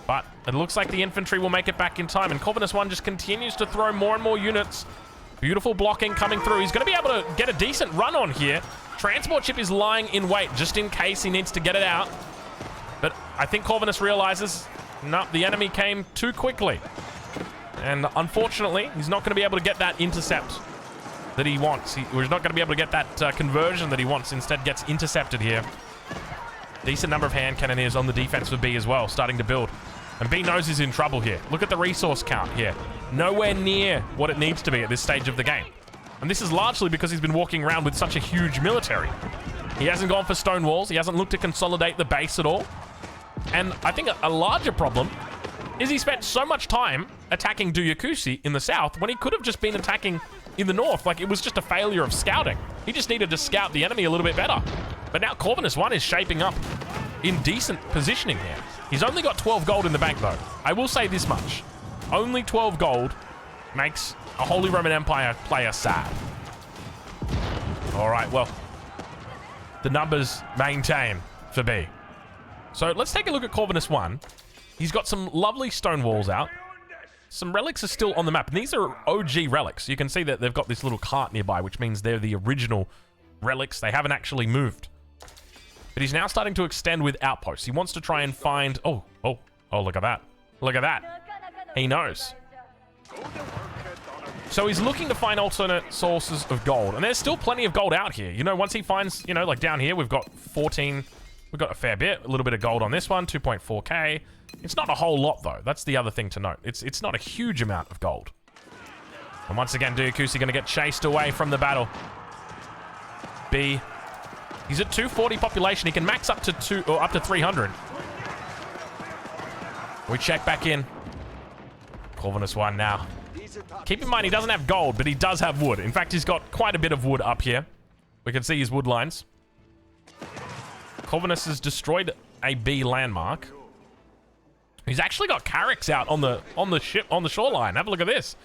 But it looks like the infantry will make it back in time, and Corvinus 1 just continues to throw more and more units. Beautiful blocking coming through. He's going to be able to get a decent run on here. Transport ship is lying in wait just in case he needs to get it out. But I think Corvinus realizes, no, the enemy came too quickly. And unfortunately, he's not going to be able to get that intercept that he wants. He's not going to be able to get that conversion that he wants. Instead, gets intercepted here. Decent number of hand cannoneers on the defense for B as well, starting to build. And B knows he's in trouble here. Look at the resource count here. Nowhere near what it needs to be at this stage of the game. And this is largely because he's been walking around with such a huge military. He hasn't gone for stone walls. He hasn't looked to consolidate the base at all. And I think a larger problem is he spent so much time attacking Diakusi in the south when he could have just been attacking in the north. Like, it was just a failure of scouting. He just needed to scout the enemy a little bit better. But now Corvinus 1 is shaping up in decent positioning here. He's only got 12 gold in the bank, though. I will say this much. Only 12 gold makes a Holy Roman Empire player sad. All right, well, the numbers maintain for B. So let's take a look at Corvinus 1. He's got some lovely stone walls out. Some relics are still on the map, and these are OG relics. You can see that they've got this little cart nearby, which means they're the original relics. They haven't actually moved. But he's now starting to extend with outposts. He wants to try and find... Oh, look at that. Look at that. He knows. So he's looking to find alternate sources of gold. And there's still plenty of gold out here. You know, once he finds, you know, like down here, we've got 14... We've got a fair bit. A little bit of gold on this one, 2.4k. It's not a whole lot, though. That's the other thing to note. It's not a huge amount of gold. And once again, Diakusi going to get chased away from the battle. B... He's at 240 population. He can max up to up to 300. We check back in. Corvinus 1 now. Keep in mind, he doesn't have gold, but he does have wood. In fact, he's got quite a bit of wood up here. We can see his wood lines. Corvinus has destroyed a B landmark. He's actually got carracks out on the shoreline. Have a look at this.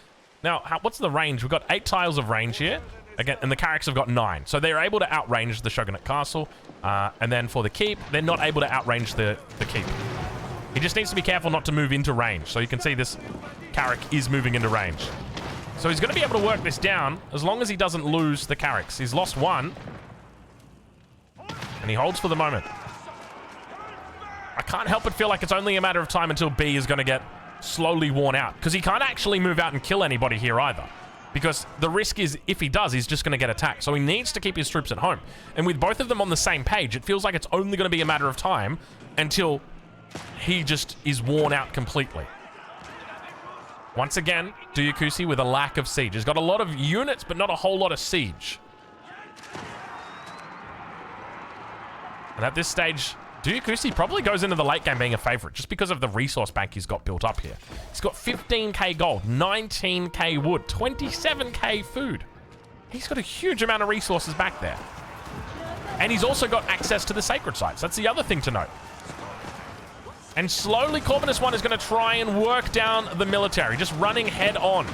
Now, what's the range? We've got 8 tiles of range here. Again, and the carracks have got 9. So they're able to outrange the Shogunate Castle. And then for the keep, they're not able to outrange the keep. He just needs to be careful not to move into range. So you can see this carrack is moving into range. So he's going to be able to work this down as long as he doesn't lose the carracks. He's lost 1. And he holds for the moment. I can't help but feel like it's only a matter of time until B is going to get slowly worn out. Because he can't actually move out and kill anybody here either. Because the risk is, if he does, he's just going to get attacked. So he needs to keep his troops at home. And with both of them on the same page, it feels like it's only going to be a matter of time until he just is worn out completely. Once again, Duyakusi with a lack of siege. He's got a lot of units, but not a whole lot of siege. And at this stage, Duyakusi probably goes into the late game being a favorite just because of the resource bank he's got built up here. He's got 15k gold, 19k wood, 27k food. He's got a huge amount of resources back there. And he's also got access to the sacred sites. That's the other thing to note. And slowly, Corvinus 1 is going to try and work down the military, just running head on.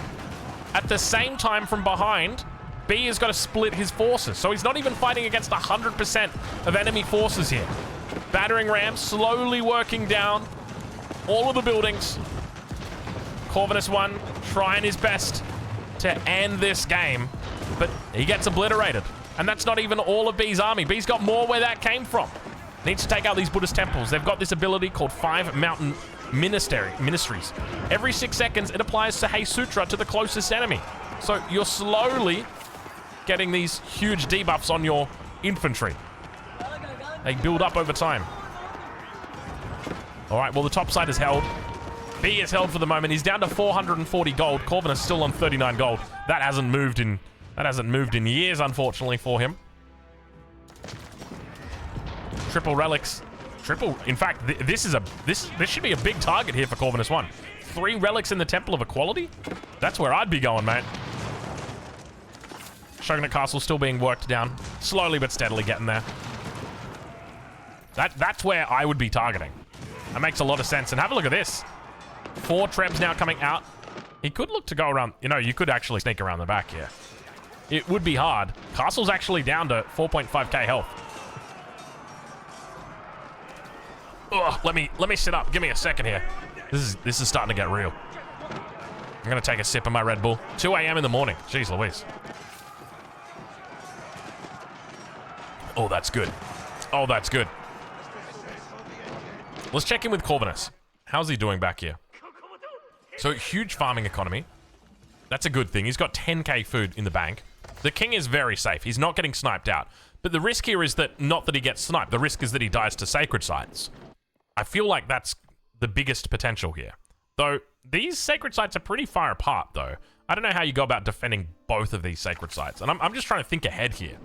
At the same time, from behind, B has got to split his forces. So he's not even fighting against 100% of enemy forces here. Battering ram slowly working down all of the buildings. Corvinus 1 trying his best to end this game, but he gets obliterated. And that's not even all of B's army. B's got more where that came from. Needs to take out these Buddhist temples. They've got this ability called 5 Mountain Ministries. Every 6 seconds, it applies Sahei Sutra to the closest enemy. So you're slowly getting these huge debuffs on your infantry. They build up over time. All right, well, the top side is held. B is held for the moment. He's down to 440 gold. Corvinus still on 39 gold. That hasn't moved in years, unfortunately, for him. Triple relics. In fact, this should be a big target here for Corvinus 1. 3 relics in the Temple of Equality? That's where I'd be going, mate. Shogunate Castle still being worked down. Slowly but steadily getting there. That's where I would be targeting. That makes a lot of sense. And have a look at this. 4 trebs now coming out. He could look to go around. You know, you could actually sneak around the back here. It would be hard. Castle's actually down to 4.5k health. Ugh, let me sit up. Give me a second here. This is starting to get real. I'm gonna take a sip of my Red Bull. 2 a.m. in the morning. Jeez Louise. Oh, that's good. Oh, that's good. Let's check in with Corvinus. How's he doing back here? So, huge farming economy. That's a good thing. He's got 10k food in the bank. The king is very safe. He's not getting sniped out. But the risk here is that not that he gets sniped. The risk is that he dies to sacred sites. I feel like that's the biggest potential here. Though, these sacred sites are pretty far apart, though. I don't know how you go about defending both of these sacred sites. And I'm just trying to think ahead here.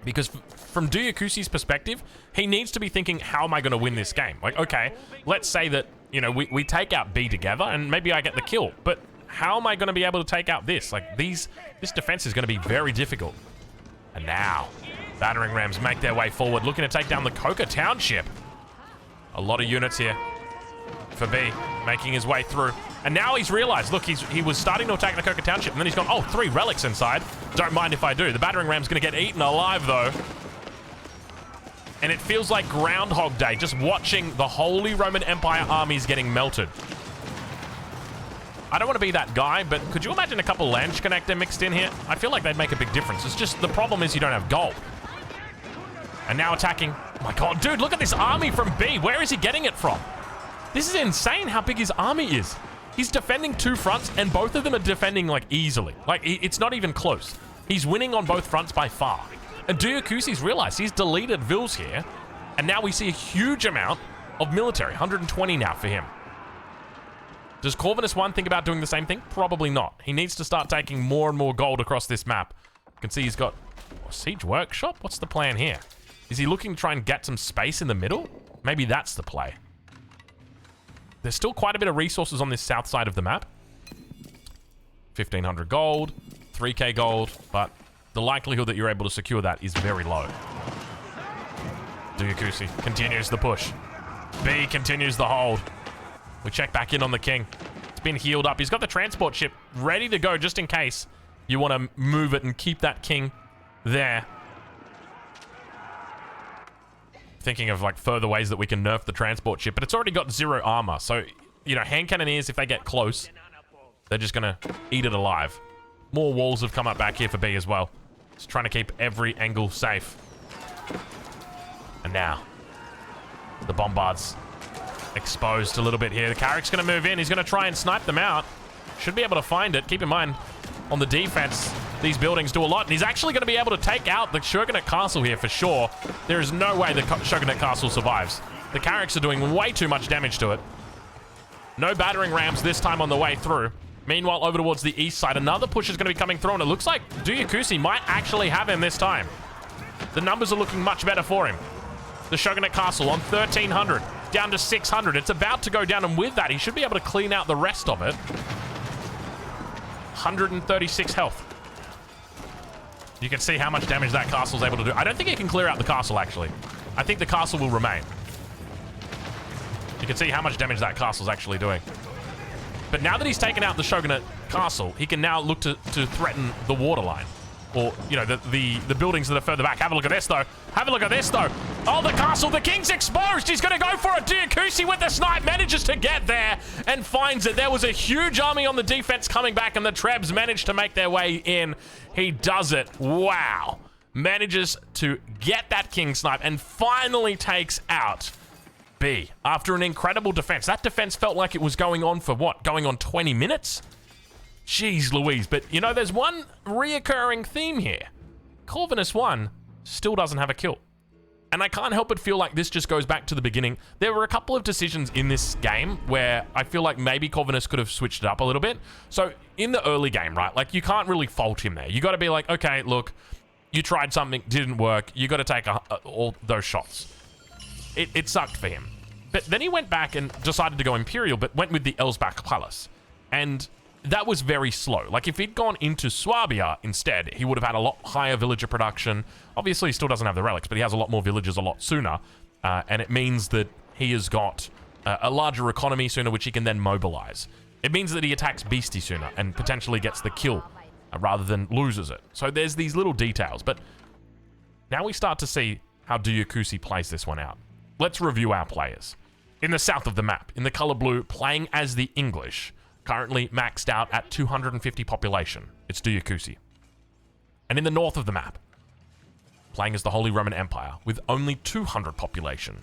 Because from Duyakusi's perspective, he needs to be thinking, how am I going to win this game? Like, okay, let's say that, you know, we take out B together and maybe I get the kill. But how am I going to be able to take out this? Like, this defense is going to be very difficult. And now, battering rams make their way forward, looking to take down the Coca Township. A lot of units here for B, making his way through. And now he's realized, look, he was starting to attack the Coca Township, and then he's gone, oh, 3 relics inside. Don't mind if I do. The battering ram's going to get eaten alive, though. And it feels like Groundhog Day, just watching the Holy Roman Empire armies getting melted. I don't want to be that guy, but could you imagine a couple Land Connector mixed in here? I feel like they'd make a big difference. It's just the problem is you don't have gold. And now attacking. Oh my god, dude, look at this army from B. Where is he getting it from? This is insane how big his army is. He's defending 2 fronts, and both of them are defending, like, easily. Like, it's not even close. He's winning on both fronts by far. And Duyakusi's realized he's deleted Vils here, and now we see a huge amount of military. 120 now for him. Does Corvinus 1 think about doing the same thing? Probably not. He needs to start taking more and more gold across this map. You can see he's got a siege workshop. What's the plan here? Is he looking to try and get some space in the middle? Maybe that's the play. There's still quite a bit of resources on this south side of the map. 1,500 gold, 3k gold, but the likelihood that you're able to secure that is very low. Duyakusi continues the push. B continues the hold. We check back in on the king. It's been healed up. He's got the transport ship ready to go just in case you want to move it and keep that king there. Thinking of like further ways that we can nerf the transport ship, but it's already got 0 armor. So, you know, hand cannoneers, if they get close, they're just going to eat it alive. More walls have come up back here for B as well. Just trying to keep every angle safe. And now, the bombards exposed a little bit here. The Carrick's going to move in. He's going to try and snipe them out. Should be able to find it. Keep in mind, on the defense, these buildings do a lot. And he's actually going to be able to take out the Shogunate Castle here for sure. There is no way the Shogunate Castle survives. The Carricks are doing way too much damage to it. No battering rams this time on the way through. Meanwhile, over towards the east side, another push is going to be coming through. And it looks like Duyakusi might actually have him this time. The numbers are looking much better for him. The Shogunate Castle on 1,300. Down to 600. It's about to go down. And with that, he should be able to clean out the rest of it. 136 health. You can see how much damage that castle's able to do. I don't think he can clear out the castle, actually. I think the castle will remain. You can see how much damage that castle's actually doing. But now that he's taken out the Shogunate Castle, he can now look to threaten the waterline. Or, you know, the buildings that are further back. Have a look at this, though. Have a look at this, though. Oh, the castle. The king's exposed. He's going to go for it. Duyakusi with the snipe manages to get there and finds it. There was a huge army on the defense coming back, and the Trebs managed to make their way in. He does it. Wow. Manages to get that king snipe and finally takes out B. After an incredible defense. That defense felt like it was going on for what? Going on 20 minutes? Jeez Louise, but you know, there's one reoccurring theme here. Corvinus 1 still doesn't have a kill. And I can't help but feel like this just goes back to the beginning. There were a couple of decisions in this game where I feel like maybe Corvinus could have switched it up a little bit. So in the early game, right, like you can't really fault him there. You got to be like, okay, look, you tried something, didn't work. You got to take all those shots. It sucked for him. But then he went back and decided to go Imperial, but went with the Elsbach Palace. And that was very slow. Like, if he'd gone into Swabia instead, he would have had a lot higher villager production. Obviously, he still doesn't have the relics, but he has a lot more villagers a lot sooner. And it means that he has got a larger economy sooner, which he can then mobilize. It means that he attacks Beastie sooner and potentially gets the kill rather than loses it. So there's these little details. But now we start to see how Duyakusi plays this one out. Let's review our players. In the south of the map, in the color blue, playing as the English, currently maxed out at 250 population. It's Duyakusi. And in the north of the map, playing as the Holy Roman Empire with only 200 population.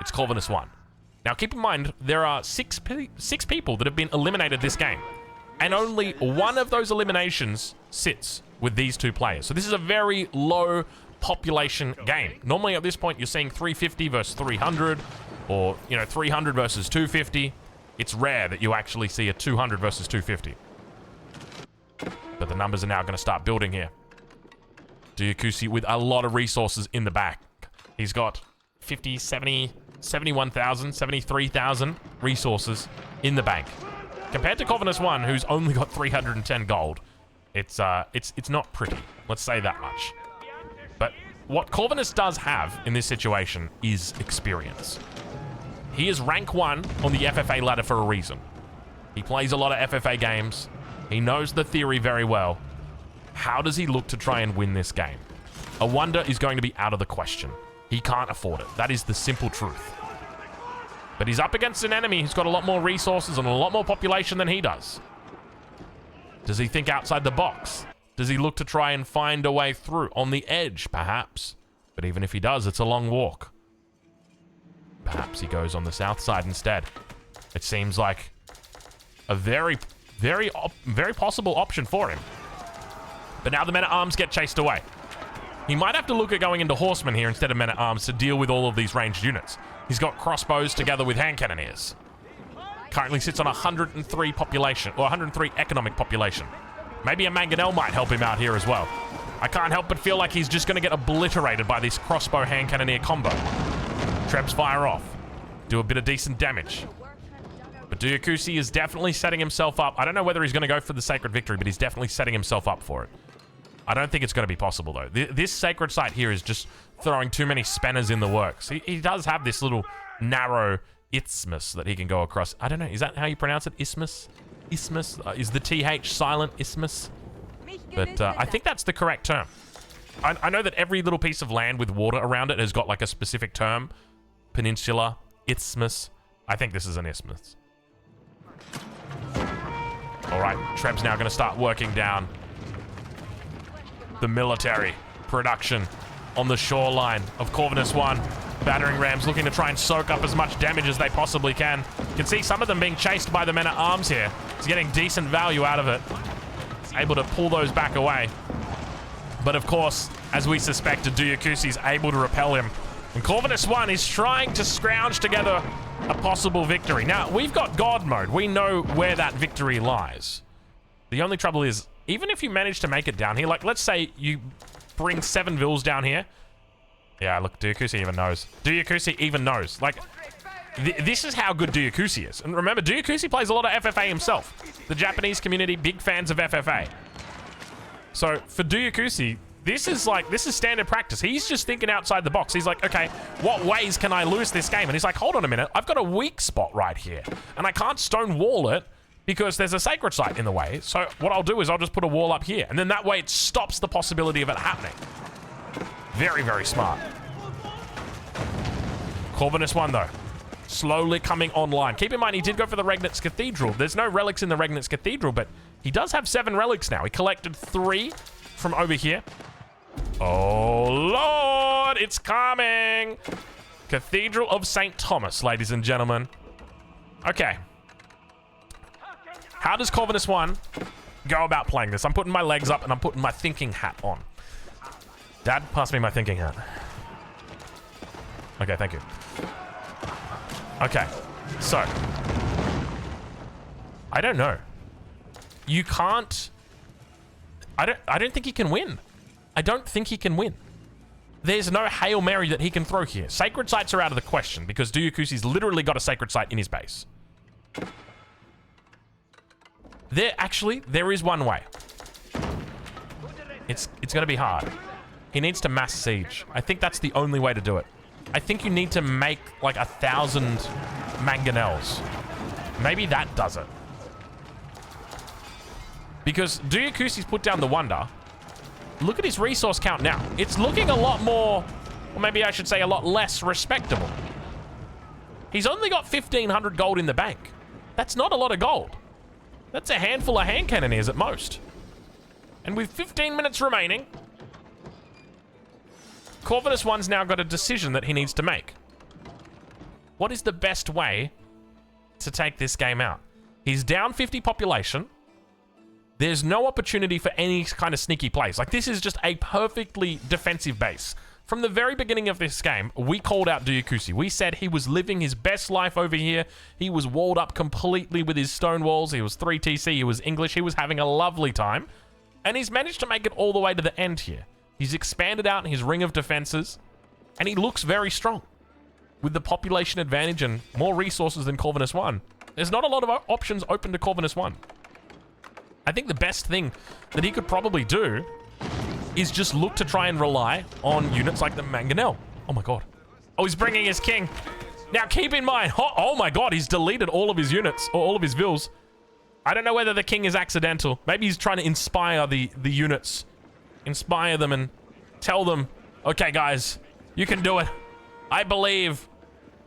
It's Corvinus 1. Now keep in mind, there are six people that have been eliminated this game. And only one of those eliminations sits with these two players. So this is a very low population game. Normally at this point, you're seeing 350 versus 300, or, you know, 300 versus 250. It's rare that you actually see a 200 versus 250. But the numbers are now going to start building here. Duyakusi with a lot of resources in the back. He's got 50, 70, 71,000, 73,000 resources in the bank. Compared to Corvinus 1, who's only got 310 gold, it's not pretty. Let's say that much. But what Corvinus does have in this situation is experience. He is rank 1 on the FFA ladder for a reason. He plays a lot of FFA games. He knows the theory very well. How does he look to try and win this game? A wonder is going to be out of the question. He can't afford it. That is the simple truth. But he's up against an enemy who's got a lot more resources and a lot more population than he does. Does he think outside the box? Does he look to try and find a way through? On the edge, perhaps. But even if he does, it's a long walk. Perhaps he goes on the south side instead. It seems like a very possible option for him. But now the men-at-arms get chased away. He might have to look at going into horsemen here instead of men-at-arms to deal with all of these ranged units. He's got crossbows together with hand cannoneers. Currently sits on 103 population, or 103 economic population. Maybe a mangonel might help him out here as well. I can't help but feel like he's just going to get obliterated by this crossbow hand cannoneer combo. Trebs fire off. Do a bit of decent damage. But Duyakusi is definitely setting himself up. I don't know whether he's going to go for the Sacred Victory, but he's definitely setting himself up for it. I don't think it's going to be possible, though. This sacred site here is just throwing too many spanners in the works. He does have this little narrow isthmus that he can go across. I don't know. Is that how you pronounce it? Isthmus? Isthmus? Is the TH silent? Isthmus? But I think that's the correct term. I know that every little piece of land with water around it has got like a specific term. Peninsula, isthmus. I think this is an isthmus. All right, Treb's now going to start working down the military production on the shoreline of Corvinus 1. Battering rams looking to try and soak up as much damage as they possibly can. You can see some of them being chased by the men-at-arms here. He's getting decent value out of it. He's able to pull those back away. But of course, as we suspected, Duyakusi's able to repel him. And Corvinus 1 is trying to scrounge together a possible victory. Now, we've got God mode. We know where that victory lies. The only trouble is, even if you manage to make it down here, like let's say you bring 7 vills down here. Yeah, look, Duyakusi even knows. Duyakusi even knows. Like, this is how good Duyakusi is. And remember, Duyakusi plays a lot of FFA himself. The Japanese community, big fans of FFA. So, for Duyakusi, this is standard practice. He's just thinking outside the box. He's like, okay, what ways can I lose this game? And he's like, hold on a minute. I've got a weak spot right here. And I can't stone wall it because there's a sacred site in the way. So what I'll do is I'll just put a wall up here. And then that way it stops the possibility of it happening. Very, very smart. Corvinus 1, though. Slowly coming online. Keep in mind, he did go for the Regnitz Cathedral. There's no relics in the Regnitz Cathedral, but he does have 7 relics now. He collected 3 from over here. Oh, Lord, it's coming. Cathedral of St. Thomas, ladies and gentlemen. Okay. How does Corvinus 1 go about playing this? I'm putting my legs up and I'm putting my thinking hat on. Dad, pass me my thinking hat. Okay, thank you. Okay, so. I don't know. You can't... I don't think he can win. I don't think he can win. There's no Hail Mary that he can throw here. Sacred sites are out of the question because Duyakusi's literally got a sacred site in his base. There is one way. It's going to be hard. He needs to mass siege. I think that's the only way to do it. I think you need to make like 1,000 mangonels. Maybe that does it. Because Duyakusi's put down the Wonder. Look at his resource count now. It's looking a lot more, or maybe I should say a lot less respectable. He's only got 1,500 gold in the bank. That's not a lot of gold. That's a handful of hand cannoneers at most. And with 15 minutes remaining, Corvinus 1's now got a decision that he needs to make. What is the best way to take this game out? He's down 50 population. There's no opportunity for any kind of sneaky plays. Like, this is just a perfectly defensive base. From the very beginning of this game, we called out Duyakusi. We said he was living his best life over here. He was walled up completely with his stone walls. He was 3 TC. He was English. He was having a lovely time. And he's managed to make it all the way to the end here. He's expanded out his ring of defenses. And he looks very strong. With the population advantage and more resources than Corvinus 1. There's not a lot of options open to Corvinus 1. I think the best thing that he could probably do is just look to try and rely on units like the Mangonel. Oh my god. Oh, he's bringing his king. Now keep in mind, oh my god, he's deleted all of his units, or all of his vills. I don't know whether the king is accidental. Maybe he's trying to inspire the units. Inspire them and tell them, okay guys, you can do it. I believe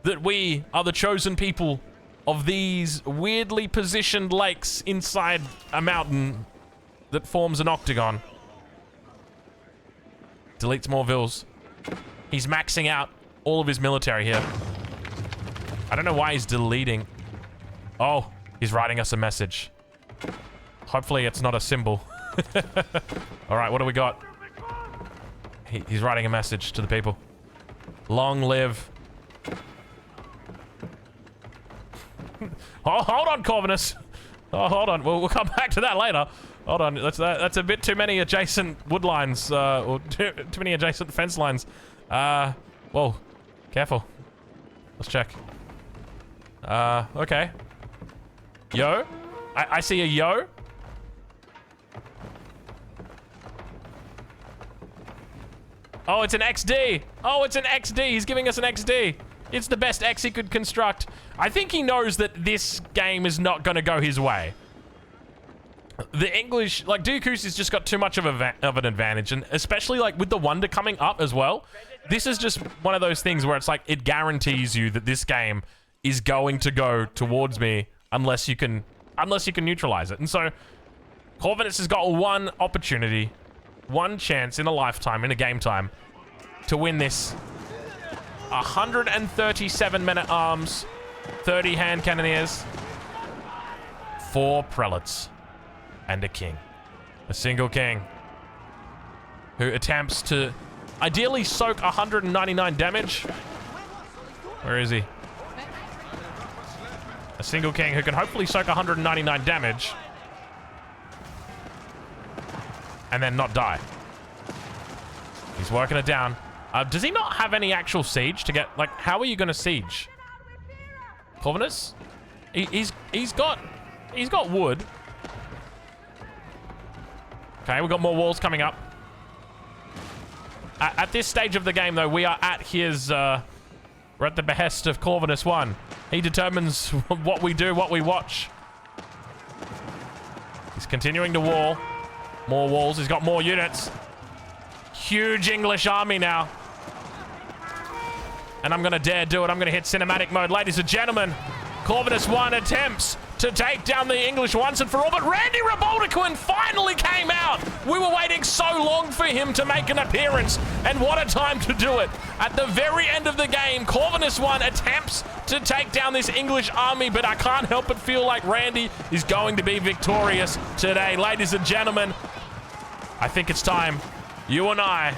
that we are the chosen people of these weirdly positioned lakes inside a mountain that forms an octagon. Deletes more vills. He's maxing out all of his military here. I don't know why he's deleting. Oh, he's writing us a message. Hopefully it's not a symbol. All right, what do we got? He's writing a message to the people. Long live... Oh, hold on, Corvinus. Oh, hold on. We'll come back to that later. Hold on. That's a bit too many adjacent wood lines, or too many adjacent fence lines. Whoa. Careful. Let's check. Okay. Yo. I see a yo. Oh, it's an XD. Oh, it's an XD. He's giving us an XD. It's the best X he could construct. I think he knows that this game is not going to go his way. The English, like, Duyakusi's just got too much of an advantage, and especially, like, with the Wonder coming up as well, this is just one of those things where it's like, it guarantees you that this game is going to go towards me unless you can neutralize it. And so, Corvinus has got one opportunity, one chance in a lifetime, in a game time, to win this. 137 men-at-arms, 30 hand cannoneers, 4 prelates, and a king. A single king who attempts to ideally soak 199 damage. Where is he? A single king who can hopefully soak 199 damage and then not die. He's working it down. Does he not have any actual siege to get, like, how are you going to siege? Corvinus? He's got wood. Okay, we've got more walls coming up. At this stage of the game, though, we are at his, we're at the behest of Corvinus 1. He determines what we do, what we watch. He's continuing to wall. More walls, he's got more units. Huge English army now. And I'm gonna dare do it. I'm gonna hit cinematic mode. Ladies and gentlemen, Corvinus 1 attempts to take down the English once and for all, but Randy Raboldiquin finally came out. We were waiting so long for him to make an appearance, and what a time to do it. At the very end of the game, Corvinus 1 attempts to take down this English army, but I can't help but feel like Randy is going to be victorious today. Ladies and gentlemen, I think it's time. You and I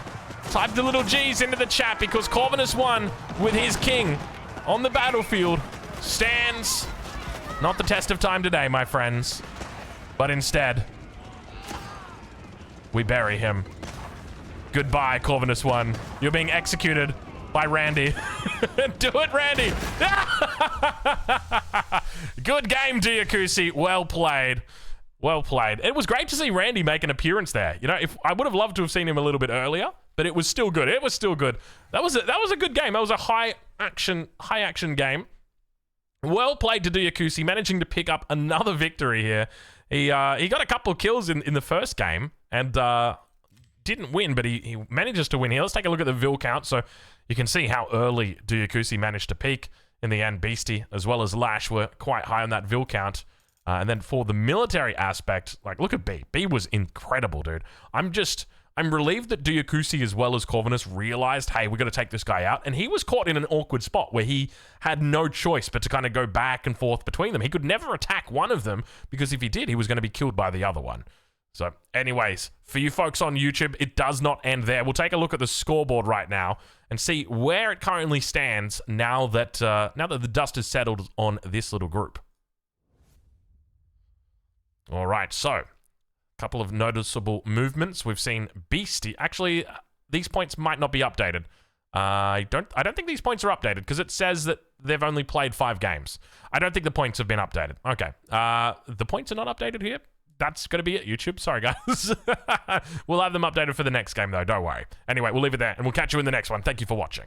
type the little G's into the chat, because Corvinus 1 with his king on the battlefield stands not the test of time today, my friends, but instead we bury him. Goodbye, Corvinus 1. You're being executed by Randy. Do it, Randy. Good game, Duyakusi. Well played. Well played. It was great to see Randy make an appearance there. You know, if I would have loved to have seen him a little bit earlier, but it was still good. It was still good. That was a good game. That was a high action game. Well played to Duyakusi, managing to pick up another victory here. He got a couple of kills in the first game and didn't win, but he manages to win here. Let's take a look at the Vil count so you can see how early Duyakusi managed to peak. In the end, Beastie as well as Lash were quite high on that Vil count. And then for the military aspect, like, look at B. B was incredible, dude. I'm relieved that Duyakusi as well as Corvinus realized, hey, we got to take this guy out. And he was caught in an awkward spot where he had no choice but to kind of go back and forth between them. He could never attack one of them, because if he did, he was going to be killed by the other one. So anyways, for you folks on YouTube, it does not end there. We'll take a look at the scoreboard right now and see where it currently stands now that the dust has settled on this little group. All right, so couple of noticeable movements. We've seen Beastie. Actually, these points might not be updated. I don't think these points are updated because it says that they've only played 5 games. I don't think the points have been updated. Okay. The points are not updated here. That's going to be it, YouTube. Sorry, guys. We'll have them updated for the next game, though. Don't worry. Anyway, we'll leave it there, and we'll catch you in the next one. Thank you for watching.